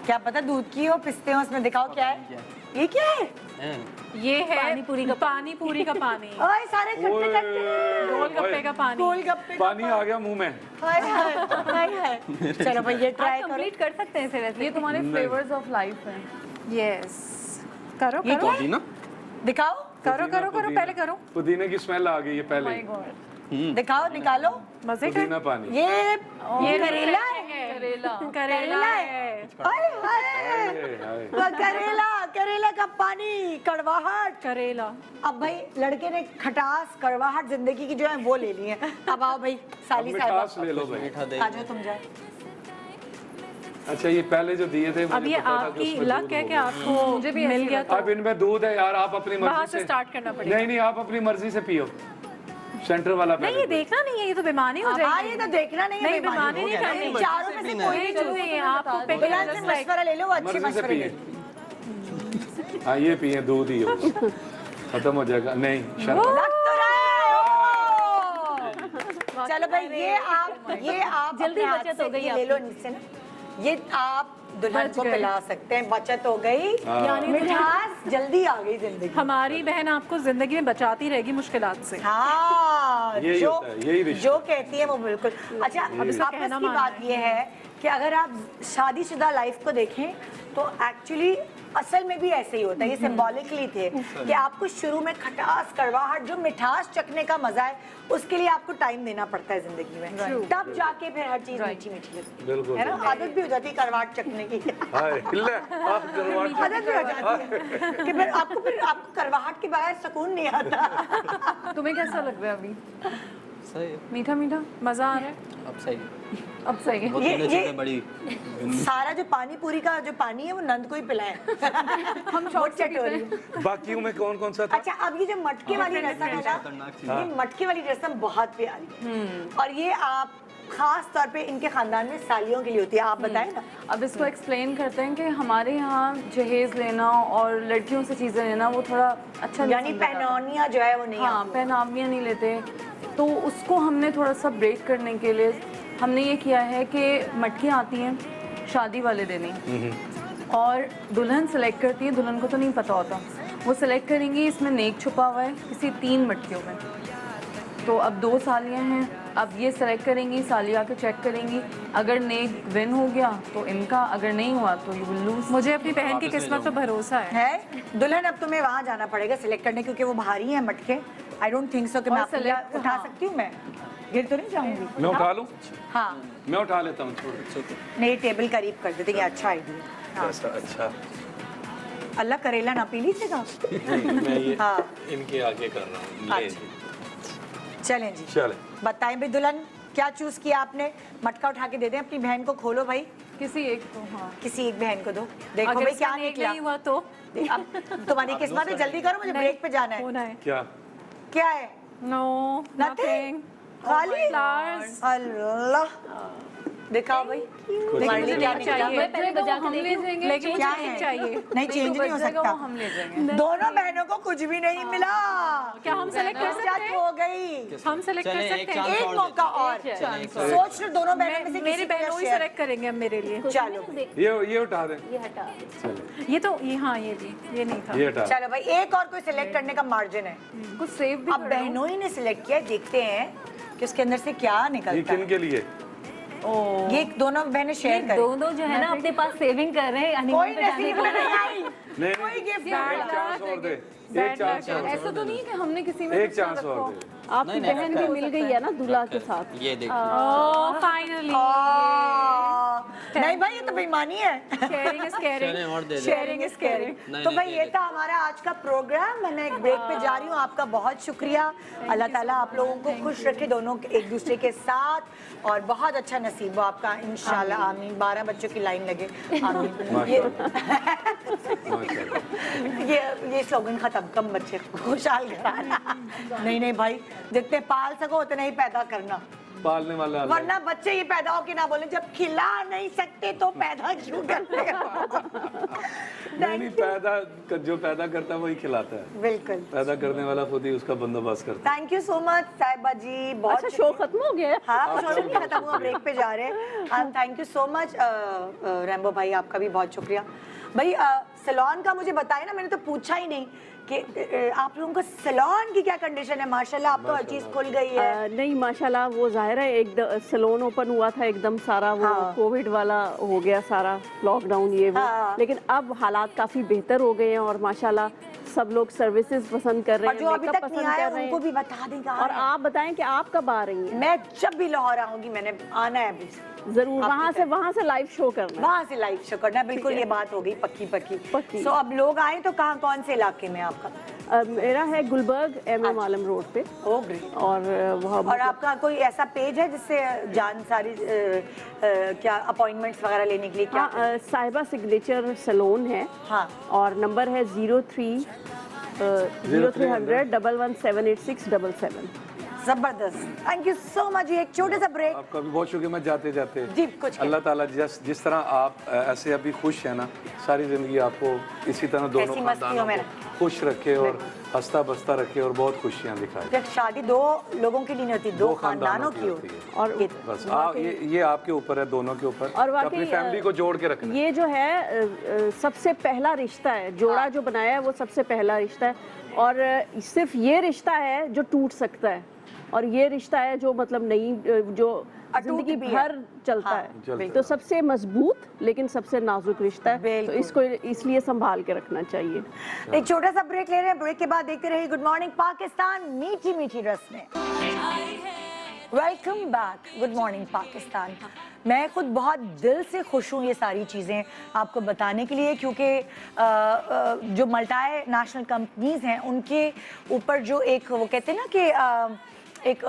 S1: क्या पता दूध की हो, पिस्ते हो उसमें। दिखाओ क्या है ये, क्या है
S3: ये? है
S2: पानी पूरी का
S3: पानी
S1: ओए सारे खट्टे खट्टे
S3: गोलगप्पे का पानी।
S1: गोलगप्पे
S6: पानी आ गया मुंह में।
S1: हाय हाय हाय हाय। चलो भाई ये ट्राई करो।
S2: कंप्लीट कर सकते हैं इसे वैसे।
S10: ये तुम्हारे फ्लेवर्स ऑफ लाइफ हैं।
S3: यस, करो
S1: ये
S3: करो
S5: पुदीना
S1: दिखाओ,
S3: करो करो करो, पहले करो।
S6: पुदीने की स्मेल आ गई है पहले।
S1: दिखाओ, निकालो
S3: मजे कर।
S6: पुदीना पानी।
S1: ये करेला है,
S3: करेला है।
S1: हाय हाय, वो करेला का पानी, कड़वाहट।
S3: करेला।
S1: अब भाई लड़के ने खटास कड़वाहट जिंदगी की जो है वो ले ली है। अब आओ भाई साली
S6: मिठास
S1: साहब,
S6: ले लो भाई।
S1: आ जाओ तुम जाओ।
S6: अच्छा ये पहले जो दिए थे
S3: अब ये आपकी लक है कि आपको मुझे भी मिल गया।
S6: अब इनमें दूध है यार, आप अपनी
S3: वहाँ
S6: मर्जी
S3: से स्टार्ट करना पड़ेगा।
S6: नहीं आप अपनी मर्जी से पियो। सेंटर वाला
S3: नहीं ये देखना नहीं है, ये तो बेमानी हो जाएगी।
S1: ये तो देखना नहीं है,
S3: नहीं बेमानी नहीं करनी।
S1: चारों में से कोई भी चूज
S3: नहीं है, आपको
S1: बिलाल से मशवरा ले लो, वो अच्छे
S6: मर्जी से
S1: मशवरे ले
S6: पिए। हाँ ये पिए, दूध ही हो, खत्म हो जाएगा। नहीं
S1: लग तो रहा है। चलो भाई ये आप
S2: जल्दी
S1: अपने हाथ
S2: बचत
S1: से
S2: हो गई
S1: ये ले लो नीचे ना, ये आप दुल्हन को पिला सकते हैं। बचत हो गई,
S3: यानी
S1: मिठास जल्दी आ गई जिंदगी।
S3: हमारी बहन आपको जिंदगी में बचाती रहेगी मुश्किलात से।
S1: हाँ,
S6: यही होता है, यही रिश्ता।
S1: जो कहती है वो बिल्कुल। अच्छा अब इसका कहना की बात ये है कि अगर आप शादीशुदा लाइफ को देखें तो एक्चुअली असल में भी ऐसे ही होता है। ये सिंबॉलिकली थे कि आपको शुरू में खटास कड़वाहट जो मिठास चखने का मजा है उसके लिए आपको टाइम देना पड़ता है जिंदगी में, तब जाके फिर हर चीज मीठी मीठी लगती है ना। आदत भी हो जाती है कड़वाहट चखने की।
S6: आदत भी
S1: हो जाती है कि फिर आपको कड़वाहट के बगैर सुकून नहीं आता।
S10: तुम्हें कैसा लग रहा है अभी?
S5: सही है,
S10: मीठा मीठा मजा आ रहा है?
S5: अब सही है।
S10: अब सही है।
S5: वो तीनों चीजें बड़ी
S1: सारा जो पानी पूरी का जो पानी है वो नंद को ही पिलाए। हम बहुत चटोरी।
S6: बाकियों में कौन कौन सा था?
S1: अच्छा अब ये जो मटके वाली रस्म है ना, ये मटके वाली रस्म बहुत प्यारी है और ये आप खास तौर पे इनके खानदान में सालियों के लिए होती है, आप बताएं ना।
S10: अब इसको एक्सप्लेन करते हैं कि हमारे यहाँ जहेज लेना और लड़कियों से चीज़ें लेना वो थोड़ा अच्छा नहीं
S1: यानी
S10: समझा जाता।
S1: पहनौनियाँ जो है वो नहीं
S10: हाँ,
S1: आती।
S10: पहनावियाँ नहीं लेते, तो उसको हमने थोड़ा सा ब्रेक करने के लिए हमने ये किया है कि मटकियाँ आती हैं शादी वाले दिन ही, और दुल्हन सेलेक्ट करती है, दुल्हन को तो नहीं पता होता, वो सेलेक्ट करेंगी इसमें नेक छुपा हुआ है किसी 3 मटकियों में। तो अब 2 सालियाँ हैं, अब ये सेलेक्ट करेंगी, सालिया के चेक करेंगी, अगर नेक विन हो गया तो इनका, अगर नहीं हुआ तो यू विल लूज।
S3: मुझे अपनी बहन की किस्मत पे भरोसा है।
S1: दुल्हन अब तुम्हें वहाँ जाना पड़ेगा सिलेक्ट करने, क्योंकि वो भारी हैं मटके। आई डोंट थिंक सो कि मैं
S10: select-
S1: उठा
S10: हाँ।
S1: सकती हूँ, मैं गिर तो नहीं जाऊंगी।
S6: मैं उठा लूँ?
S1: हाँ
S6: मैं उठा लेता हूँ, छोड़।
S1: नहीं, टेबल करीब कर देते, ये अच्छा आइडिया।
S6: ऐसा अच्छा।
S1: अल्लाह करेला ना पी लीजिएगा।
S6: मैं ये
S1: हाँ
S6: इनके आगे कर रहा हूँ। ये
S1: चलें जी,
S6: चले।
S1: बताएं भी दुल्हन क्या चूज किया आपने। मटका उठा के दे दें अपनी बहन को, खोलो भाई,
S10: किसी एक को। हाँ,
S1: किसी एक बहन को दो। देखो
S3: अगर
S1: भाई क्या
S3: इसका नेक
S1: निकला।
S3: नहीं हुआ तो
S1: अब तुम्हारी किस्मत है, जल्दी करो, मुझे ब्रेक पे जाना है।
S3: होना है।
S6: क्या?
S1: क्या है?
S3: No,
S1: Nothing?
S3: नथिंग।
S1: खाली
S3: flowers।
S1: अल्लाह, दिखाओ भाई तुम्हारे लिए क्या निकला।
S2: पहले बजा के
S10: हम ले
S2: देखूं?
S10: जाएंगे,
S3: लेकिन
S1: क्या
S3: मुझे
S1: है?
S3: चाहिए।
S1: नहीं, चेंज नहीं हो सकता।
S10: वो हम ले जाएंगे।
S1: दोनों बहनों को कुछ भी नहीं मिला।
S3: क्या हम सेलेक्ट कर सकते हैं?
S1: हो गई।
S3: हम सेलेक्ट कर
S5: चलें, एक
S3: सकते
S5: चांस
S3: हैं।
S1: एक मौका और सोच लो, दोनों बहनों में से
S3: मेरी
S1: किसी को
S3: बहनों ही
S1: share-
S3: सेलेक्ट करेंगे अब मेरे लिए।
S1: चलो
S6: ये उठा दें।
S2: ये हटा।
S6: चले,
S3: ये तो ये, हाँ ये भी, ये नहीं था।
S6: ये हटा।
S1: चलो भाई, एक और कोई सिलेक्ट करने का मार्जिन है।
S10: कुछ सेव भी
S1: अब बहनों ही ने सिलेक्ट किया, देखते हैं कि उसके अंदर से क्या
S6: ये
S1: निकलता
S6: किन
S1: है।
S6: के लिए?
S1: ये दोनों बहनें शेयर करें।
S2: दोनों जो है ना अपने पास सेविंग कर रहे हैं
S1: कोई
S2: honeymoon पे जाने
S1: नसीब
S2: को।
S1: में नहीं आई,
S6: नहीं,
S1: कोई गिफ्ट
S6: एक चांस और दे, एक चांस और दे,
S10: ऐसा तो नहीं है कि हमने किसी में
S6: एक चांस और दे।
S7: आपकी बहन भी मिल गई है ना दूल्हा के साथ।
S5: ये देखिए,
S3: ओह फाइनली।
S1: नहीं भाई, ये तो बेईमानी है।
S3: Sharing is caring.
S5: चलें और दे दें।
S1: Sharing is caring.
S5: नहीं,
S1: तो
S5: नहीं,
S1: भाई
S5: दे
S1: ये
S5: दे।
S1: था हमारा आज का प्रोग्राम। मैंने एक ब्रेक पे जा रही हूँ, आपका बहुत शुक्रिया। अल्लाह ताला आप लोगों को खुश रखे, दोनों एक दूसरे के साथ, और बहुत अच्छा नसीब हो आपका इंशाल्लाह। आमीन। 12 बच्चों की लाइन लगे, आमीन। ये स्लोगन खत्म, कम बच्चे खुशहाल घराना। नहीं भाई, जितने पाल सको उतने ही पैदा करना,
S6: पालने वाला अलग।
S1: वरना बच्चे ये पैदा हो के ना बोले जब खिला नहीं सकते तो पैदा क्यों करते हो।
S6: नहीं, जो पैदा करता है वही खिलाता है।
S1: बिल्कुल,
S6: पैदा करने वाला खुद ही उसका बंदोबस्त करता
S1: थैंक यू सो मच साहिबा जी। बहुत
S7: अच्छा, शो खत्म हो गया है?
S1: हाँ, शो नहीं खत्म हुआ, ब्रेक पे जा रहे हैं। Thank you so much Rambo भाई, आपका भी बहुत शुक्रिया भाई। सैलून का मुझे बताया ना, मैंने तो पूछा ही नहीं कि आप लोगों का सैलून की क्या कंडीशन है। माशाल्लाह आप तो हर चीज खुल गई है।
S7: नहीं माशाल्लाह, वो जाहिर है एक सैलून ओपन हुआ था एकदम सारा, वो
S1: हाँ।
S7: कोविड वाला हो गया सारा, लॉकडाउन ये वो।
S1: हाँ।
S7: लेकिन अब हालात काफ़ी बेहतर हो गए हैं और माशाल्लाह सब लोग सर्विसेज पसंद कर रहे
S1: और
S7: हैं,
S1: जो अभी
S7: मेकअप
S1: तक नहीं
S7: पसंद
S1: आया
S7: कर रहे
S1: उनको
S7: हैं।
S1: भी बता देगा।
S7: और आप बताएं कि आप कब आ रही हैं?
S1: मैं जब भी लाहौर आऊंगी, मैंने आना है अभी।
S7: जरूर, वहाँ से लाइव शो करना है।
S1: वहाँ से लाइव शो करना, बिल्कुल ये बात हो गई पक्की।
S7: पक्की।
S1: सो अब लोग आए तो कहाँ, कौन से इलाके में आपका?
S7: मेरा है गुलबर्ग MM आलम रोड पे।
S1: ओ ग्रेट।
S7: और वहाँ
S1: और आपका कोई ऐसा पेज है जिससे जान सारी क्या अपॉइंटमेंट्स वगैरह लेने के लिए क्या?
S7: हाँ, साहिबा सिग्नेचर सैलून है।
S1: हाँ।
S7: और नंबर है 0300 1178677।
S1: जबरदस्त, थैंक यू सो मच। एक छोटे सा ब्रेक।
S6: आपका भी बहुत शुक्रिया। मैं जाते जाते
S1: जी कुछ
S6: अल्लाह ताला जिस तरह आप ऐसे अभी खुश हैं ना, सारी जिंदगी आपको इसी तरह दोनों
S1: ऐसी मस्तियों में
S6: खानदानों को खुश रखे और हंसता बसता रखे और बहुत खुशियाँ दिखाए।
S1: जब शादी दो लोगों की नहीं होती, दो खानदानों की होती है।
S7: और
S6: बस ये आपके ऊपर है, दोनों के ऊपर।
S7: और वाकई,
S6: अपनी फैमिली को जोड़ के रखना।
S7: ये जो है सबसे पहला रिश्ता है, जोड़ा जो बनाया है वो सबसे पहला रिश्ता है। और सिर्फ ये रिश्ता है जो टूट सकता है, और ये रिश्ता है जो मतलब नहीं, जो जिंदगी भर चलता है। तो सबसे मजबूत लेकिन सबसे नाजुक रिश्ता है, तो इसको इसलिए संभाल के रखना चाहिए।
S1: एक छोटा सा ब्रेक ले रहे हैं, ब्रेक के बाद देखते रहिए गुड मॉर्निंग पाकिस्तान मीठी मीठी रस्में। Welcome back, good morning Pakistan. मैं खुद बहुत दिल से खुश हूँ ये सारी चीज़ें आपको बताने के लिए, क्योंकि जो मल्टी नेशनल कंपनीज हैं उनके ऊपर जो एक वो कहते हैं ना कि एक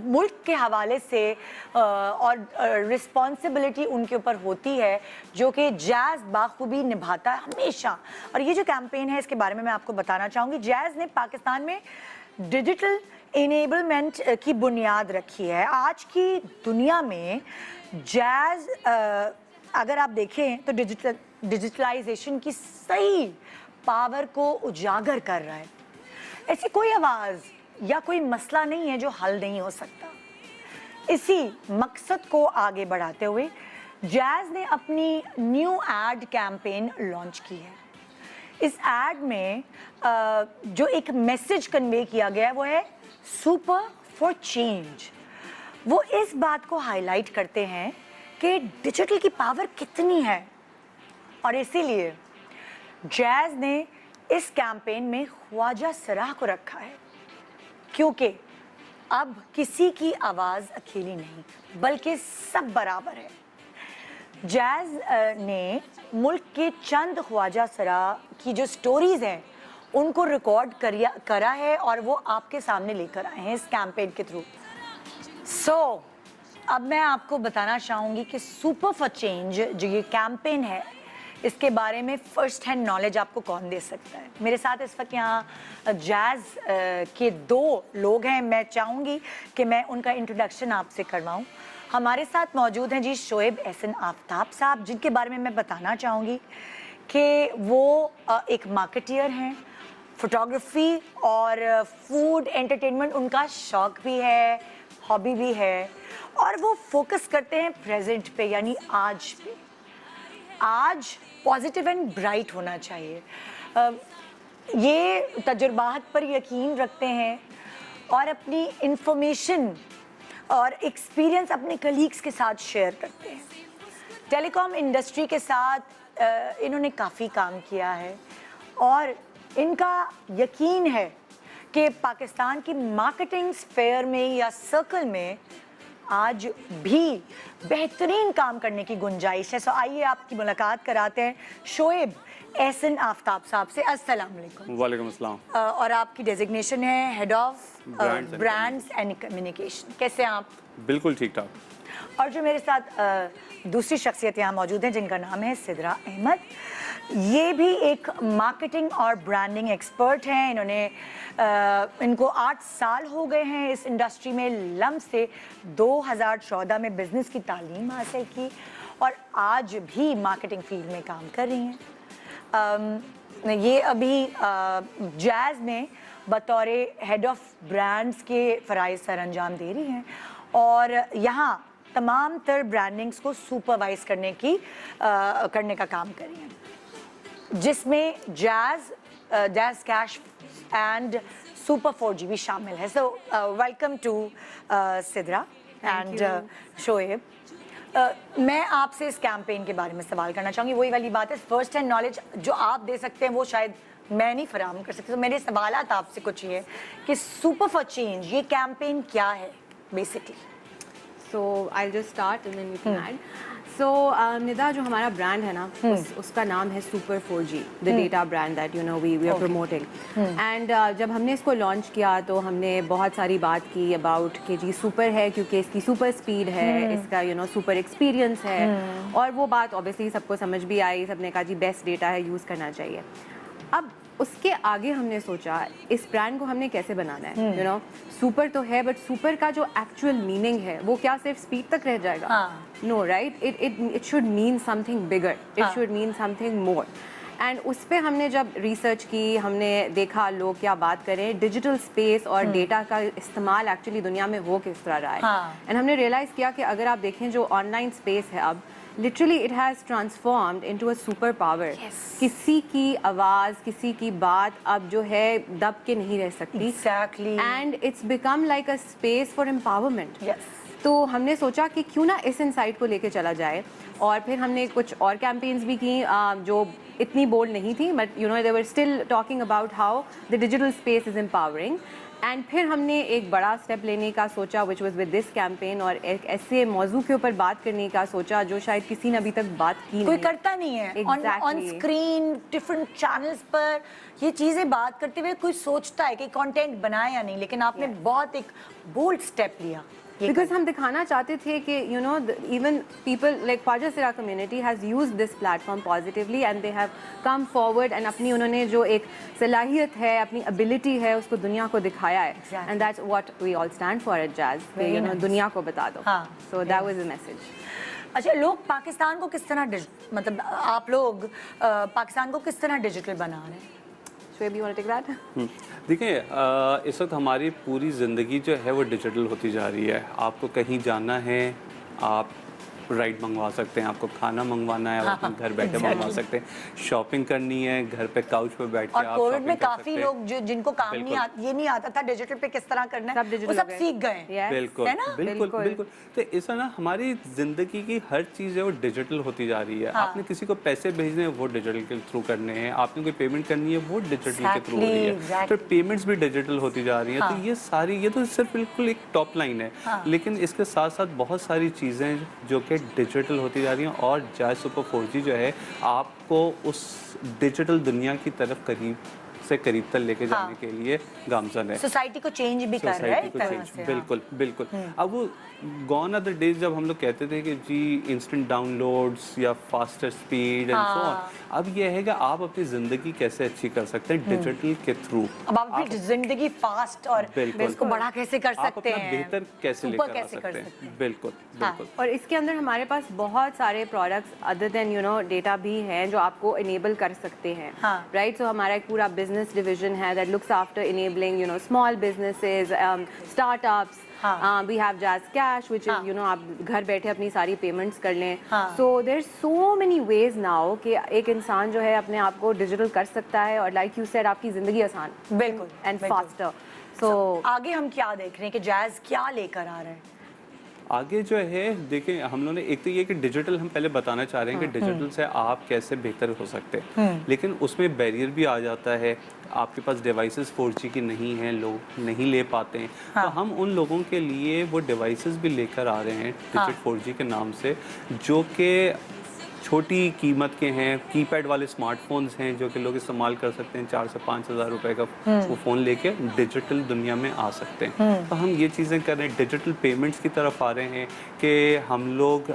S1: मुल्क के हवाले से और रिस्पॉन्सिबिलिटी उनके ऊपर होती है, जो कि जैज़ बाखूबी निभाता है हमेशा। और ये जो कैंपेन है इसके बारे में मैं आपको बताना चाहूँगी। जैज़ ने पाकिस्तान में डिजिटल इनेबलमेंट की बुनियाद रखी है। आज की दुनिया में जैज़ अगर आप देखें तो डिजिटलाइजेशन की सही पावर को उजागर कर रहा है। ऐसी कोई आवाज़ या कोई मसला नहीं है जो हल नहीं हो सकता। इसी मकसद को आगे बढ़ाते हुए जैज़ ने अपनी न्यू एड कैंपेन लॉन्च की है। इस एड में जो एक मैसेज कन्वे किया गया है वो है सुपर फॉर चेंज। वो इस बात को हाईलाइट करते हैं कि डिजिटल की पावर कितनी है, और इसीलिए जैज़ ने इस कैंपेन में ख्वाजा सराह को रखा है, क्योंकि अब किसी की आवाज़ अकेली नहीं बल्कि सब बराबर है। जैज़ ने मुल्क के चंद ख्वाजा सराह की जो स्टोरीज़ हैं उनको रिकॉर्ड करा है और वो आपके सामने लेकर आए हैं इस कैंपेन के थ्रू। अब मैं आपको बताना चाहूँगी कि सुपर फॉर चेंज जो ये कैंपेन है इसके बारे में फ़र्स्ट हैंड नॉलेज आपको कौन दे सकता है। मेरे साथ इस वक्त यहाँ जैज़ के 2 लोग हैं। मैं चाहूँगी कि मैं उनका इंट्रोडक्शन आपसे करवाऊँ। हमारे साथ मौजूद हैं जी शोएब एहसन आफ्ताब साहब, जिनके बारे में मैं बताना चाहूँगी कि वो एक मार्केटियर हैं। फोटोग्राफी और फूड एंटरटेनमेंट उनका शौक़ भी है, हॉबी भी है, और वो फोकस करते हैं प्रेजेंट पे, यानी आज पे। आज पॉजिटिव एंड ब्राइट होना चाहिए। ये तजुर्बात पर यकीन रखते हैं और अपनी इंफॉर्मेशन और एक्सपीरियंस अपने कलीग्स के साथ शेयर करते हैं। टेलीकॉम इंडस्ट्री के साथ इन्होंने काफ़ी काम किया है और इनका यकीन है कि पाकिस्तान की मार्केटिंग स्फेयर में या सर्कल में आज भी बेहतरीन काम करने की गुंजाइश है। आइए आपकी मुलाकात कराते हैं शोएब एहसन आफ्ताब साहब से। अस्सलाम वालेकुम।
S11: वालेकुम अस्सलाम।
S1: और आपकी डेजिग्नेशन है head of brands and communication. कैसे हैं आप?
S11: बिल्कुल ठीक ठाक।
S1: और जो मेरे साथ दूसरी शख्सियत यहाँ मौजूद हैं जिनका नाम है सिदरा अहमद। ये भी एक मार्केटिंग और ब्रांडिंग एक्सपर्ट हैं। इनको 8 साल हो गए हैं इस इंडस्ट्री में। लम से 2014 में बिज़नेस की तालीम हासिल की और आज भी मार्केटिंग फील्ड में काम कर रही हैं। ये अभी जैज़ में बतौर हेड ऑफ ब्रांड्स के फ़राइज़ सर अंजाम दे रही हैं और यहाँ तमाम तर ब्रांडिंग्स को सुपरवाइज करने का काम कर रही हैं, जिसमें jazz cash and super 4G भी शामिल है। So welcome to Sidra and Shoaib. मैं आपसे इस कैंपेन के बारे में सवाल करना चाहूँगी। वही वाली बात है, फर्स्ट हैंड नॉलेज जो आप दे सकते हैं वो शायद मैं नहीं फराहम कर सकती। तो मेरे सवालात आपसे कुछ ये कि सुपर फॉर चेंज ये कैंपेन क्या है basically?
S12: So I'll just start and then you can add. So Nida जो हमारा ब्रांड है ना उसका नाम है Super 4G, the data brand that we are promoting. And जब हमने इसको लॉन्च किया तो हमने बहुत सारी बात की अबाउट कि जी सुपर है क्योंकि इसकी सुपर स्पीड है, इसका सुपर एक्सपीरियंस है, और वो बात ऑब्वियसली सबको समझ भी आई। सबने कहा जी बेस्ट डेटा है, यूज़ करना चाहिए। अब उसके आगे हमने सोचा इस ब्रांड को हमने कैसे बनाना है। सुपर तो है बट सुपर का जो एक्चुअल मीनिंग है वो क्या सिर्फ स्पीड तक रह जाएगा? No, right. It should mean something bigger, it should mean something more. And उस पर हमने जब रिसर्च की, हमने देखा लोग क्या बात करें, डिजिटल स्पेस और डेटा का इस्तेमाल एक्चुअली दुनिया में हो किस तरह रहा है। एंड हमने रियलाइज़ किया कि अगर आप देखें जो ऑनलाइन स्पेस है अब literally it has transformed into a super power. किसी की आवाज़, किसी की बात अब जो है दब के नहीं रह सकती।
S1: Exactly.
S12: And it's become like a space for empowerment. तो हमने सोचा कि क्यों ना इस इनसाइट को लेके चला जाए, और फिर हमने कुछ और कैंपेन्स भी की जो इतनी बोल्ड नहीं थी, but they were still talking about how the digital space is empowering. And फिर हमने एक बड़ा स्टेप लेने का सोचा which was with this campaign, और एक ऐसे मौजू के ऊपर बात करने का सोचा जो शायद किसी ने अभी तक बात की
S1: कोई करता नहीं है। ऑन स्क्रीन डिफरेंट चैनल्स पर ये चीज़ें बात करते हुए कोई सोचता है कि कंटेंट बनाए या नहीं, लेकिन आपने बहुत एक बोल्ड स्टेप लिया
S12: बिकॉज हम दिखाना चाहते थे कि you know even people like Khwaja Sira community has use this platform positively and they have come forward and अपनी उन्होंने जो एक सलाहियत है, अपनी एबिलिटी है, उसको दुनिया को दिखाया है and that's what we all stand for at Jazz, you know दुनिया को बता दो। So that was the message.
S1: अच्छा, लोग पाकिस्तान को किस तरह मतलब आप लोग पाकिस्तान को किस तरह डिजिटल बना रहे हैं?
S12: Shoaib, you want to take that?
S11: देखिए, इस वक्त हमारी पूरी ज़िंदगी जो है वो डिजिटल होती जा रही है। आपको कहीं जाना है, आप राइड मंगवा सकते हैं, आपको खाना मंगवाना है, आप घर बैठे मंगवा सकते हैं, शॉपिंग करनी है घर पे काउच पे बैठ के।
S1: और कोविड में काफी लोग जिनको काम नहीं आता, ये नहीं आता था डिजिटल पे किस तरह करना है, वो सब सीख गए।
S11: बिल्कुल बिल्कुल बिल्कुल। तो इस ना हमारी जिंदगी की हर चीज़ है वो डिजिटल होती जा रही है। आपने किसी को पैसे भेजने हैं वो डिजिटल के थ्रू करने हैं, आपने कोई पेमेंट करनी है वो डिजिटल के थ्रू हो रही है, फिर पेमेंट्स भी डिजिटल होती जा रही है। तो ये सारी, ये तो सिर्फ बिल्कुल एक टॉप लाइन है, लेकिन इसके साथ साथ बहुत सारी चीज़ें जो कि डिजिटल होती जा रही हैं। और जायज़ सुपर 4G जो है आपको उस डिजिटल दुनिया की तरफ करीब तक लेके जाने के लिए गामज़न है।
S1: सोसाइटी को चेंज भी कर रहा है एक तरह से।
S11: बिल्कुल बिल्कुल। अब वो गॉन आर द डेज जब हम लोग कहते थे कि जी इंस्टेंट डाउनलोड्स या faster speed and so on. अब ये है कि आप अपनी ज़िंदगी कैसे अच्छी कर सकते हैं डिजिटल के थ्रू।
S1: अब आप अपनी ज़िंदगी फास्ट और इसको बड़ा कैसे कर सकते हैं,
S11: बेहतर कैसे लेकर आ सकते हैं। बिल्कुल बिल्कुल।
S12: और इसके अंदर हमारे पास बहुत सारे products other than you know data भी हैं जो आपको इनेबल कर सकते हैं, राइट। सो हमारा एक पूरा बिजनेस डिवीजन है that looks after enabling you know small businesses, startups. We have Jazz Cash, which is you know आप घर बैठे अपनी सारी पेमेंट्स कर लें। So there's so many ways now कि एक इंसान जो है अपने आप को डिजिटल कर सकता है और like you said आपकी ज़िंदगी आसान
S1: बिल्कुल
S12: and faster। So
S1: आगे हम क्या देख रहे हैं कि जैज़ क्या लेकर आ रहे हैं?
S11: आगे जो है देखें, हम लोगों ने एक तो ये कि डिजिटल हम पहले बताना चाह रहे हैं कि डिजिटल से आप कैसे बेहतर हो सकते हैं, लेकिन उसमें बैरियर भी आ जाता है। आपके पास डिवाइसेस 4G की नहीं हैं, लोग नहीं ले पाते हैं। तो हम उन लोगों के लिए वो डिवाइसेस भी लेकर आ रहे हैं डिजिट 4G के नाम से, जो कि छोटी कीमत के हैं, कीपैड वाले स्मार्टफोन्स हैं जो कि लोग इस्तेमाल कर सकते हैं। 4 से 5 हज़ार रुपए का वो फ़ोन लेके डिजिटल दुनिया में आ सकते हैं। तो हम ये चीज़ें कर रहे हैं, डिजिटल पेमेंट्स की तरफ आ रहे हैं कि हम लोग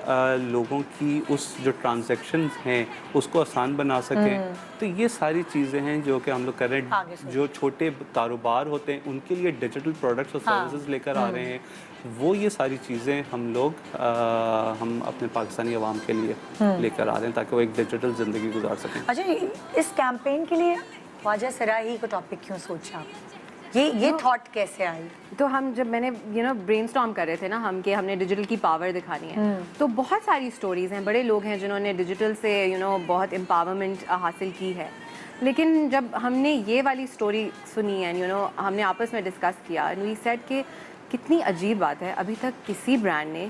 S11: लोगों की उस जो ट्रांजैक्शंस हैं उसको आसान बना सकें। तो ये सारी चीज़ें हैं जो कि हम लोग कर रहे हैं। जो छोटे कारोबार होते हैं उनके लिए डिजिटल प्रोडक्ट्स और सर्विसेज लेकर आ रहे हैं। वो ये सारी चीज़ें हम लोग हम अपने पाकिस्तानी अवाम के लिए लेकर आ रहे हैं ताकि वो एक डिजिटल ज़िंदगी गुजार सकें।
S1: अच्छा, इस कैंपेन के लिए ख्वाजा सिरा ही को टॉपिक क्यों सोचा आप? ये थॉट कैसे आई?
S12: तो हम जब मैंने यू नो ब्रेनस्टॉर्म कर रहे थे ना हम कि हमने डिजिटल की पावर दिखानी है, तो बहुत सारी स्टोरीज़ हैं, बड़े लोग हैं जिन्होंने डिजिटल से यू नो बहुत एम्पावरमेंट हासिल की है। लेकिन जब हमने ये वाली स्टोरी सुनी एंड यू नो हमने आपस में डिस्कस किया एंड वी सेड कि कितनी अजीब बात है, अभी तक किसी ब्रांड ने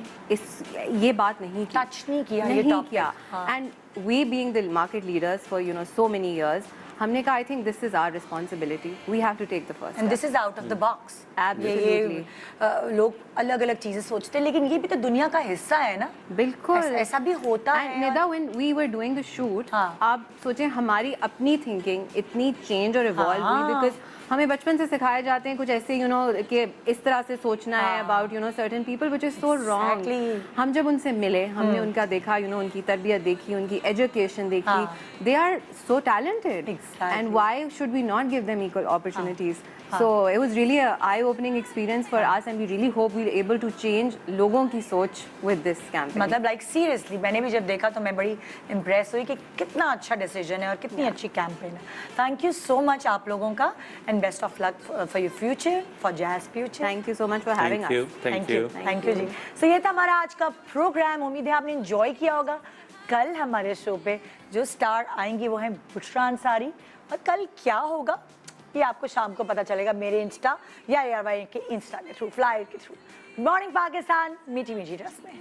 S12: ये बात नहीं की,
S1: टच नहीं किया,
S12: नहीं किया। And we being the market leaders for you know so many years, हमने कहा I think this is our responsibility, we have to take the first
S1: and this is out of the box.
S12: Absolutely.
S1: लोग अलग अलग चीजें सोचते हैं लेकिन ये भी तो दुनिया का हिस्सा है ना।
S12: बिल्कुल
S1: ऐसा भी होता है।
S12: Nida when we were doing the shoot, आप सोचें हमारी अपनी थिंकिंग इतनी चेंज और इवॉल्व हुई बिकॉज हमें बचपन से सिखाए जाते हैं कुछ ऐसे यू नो कि इस तरह से सोचना है about you know certain people which is so wrong. हम जब उनसे मिले, हमने उनका देखा, यू नो उनकी तरबियत देखी, उनकी एजुकेशन देखी, they are so talented and why should we not give them equal opportunities. So it was really a eye-opening experience for us and we really hope we're able to change लोगों की सोच with this campaign.
S1: मतलब like seriously मैंने भी जब देखा तो मैं बड़ी impress हुई कि कितना अच्छा decision है और कितनी अच्छी campaign है। Thank you so much आप लोगों का and best of luck for your future, for Jazz future.
S12: Thank you so much for having us.
S1: Thank you ji. So ये था हमारा आज का प्रोग्राम, उम्मीद है आपने enjoy किया होगा। कल हमारे शो पे जो स्टार आएंगी वो हैं बुशरा अंसारी, और कल क्या होगा ये आपको शाम को पता चलेगा मेरे इंस्टा या ARY के इंस्टा के थ्रू, फ्लायर के थ्रू। मॉर्निंग पाकिस्तान मीठी मीठी रस्में।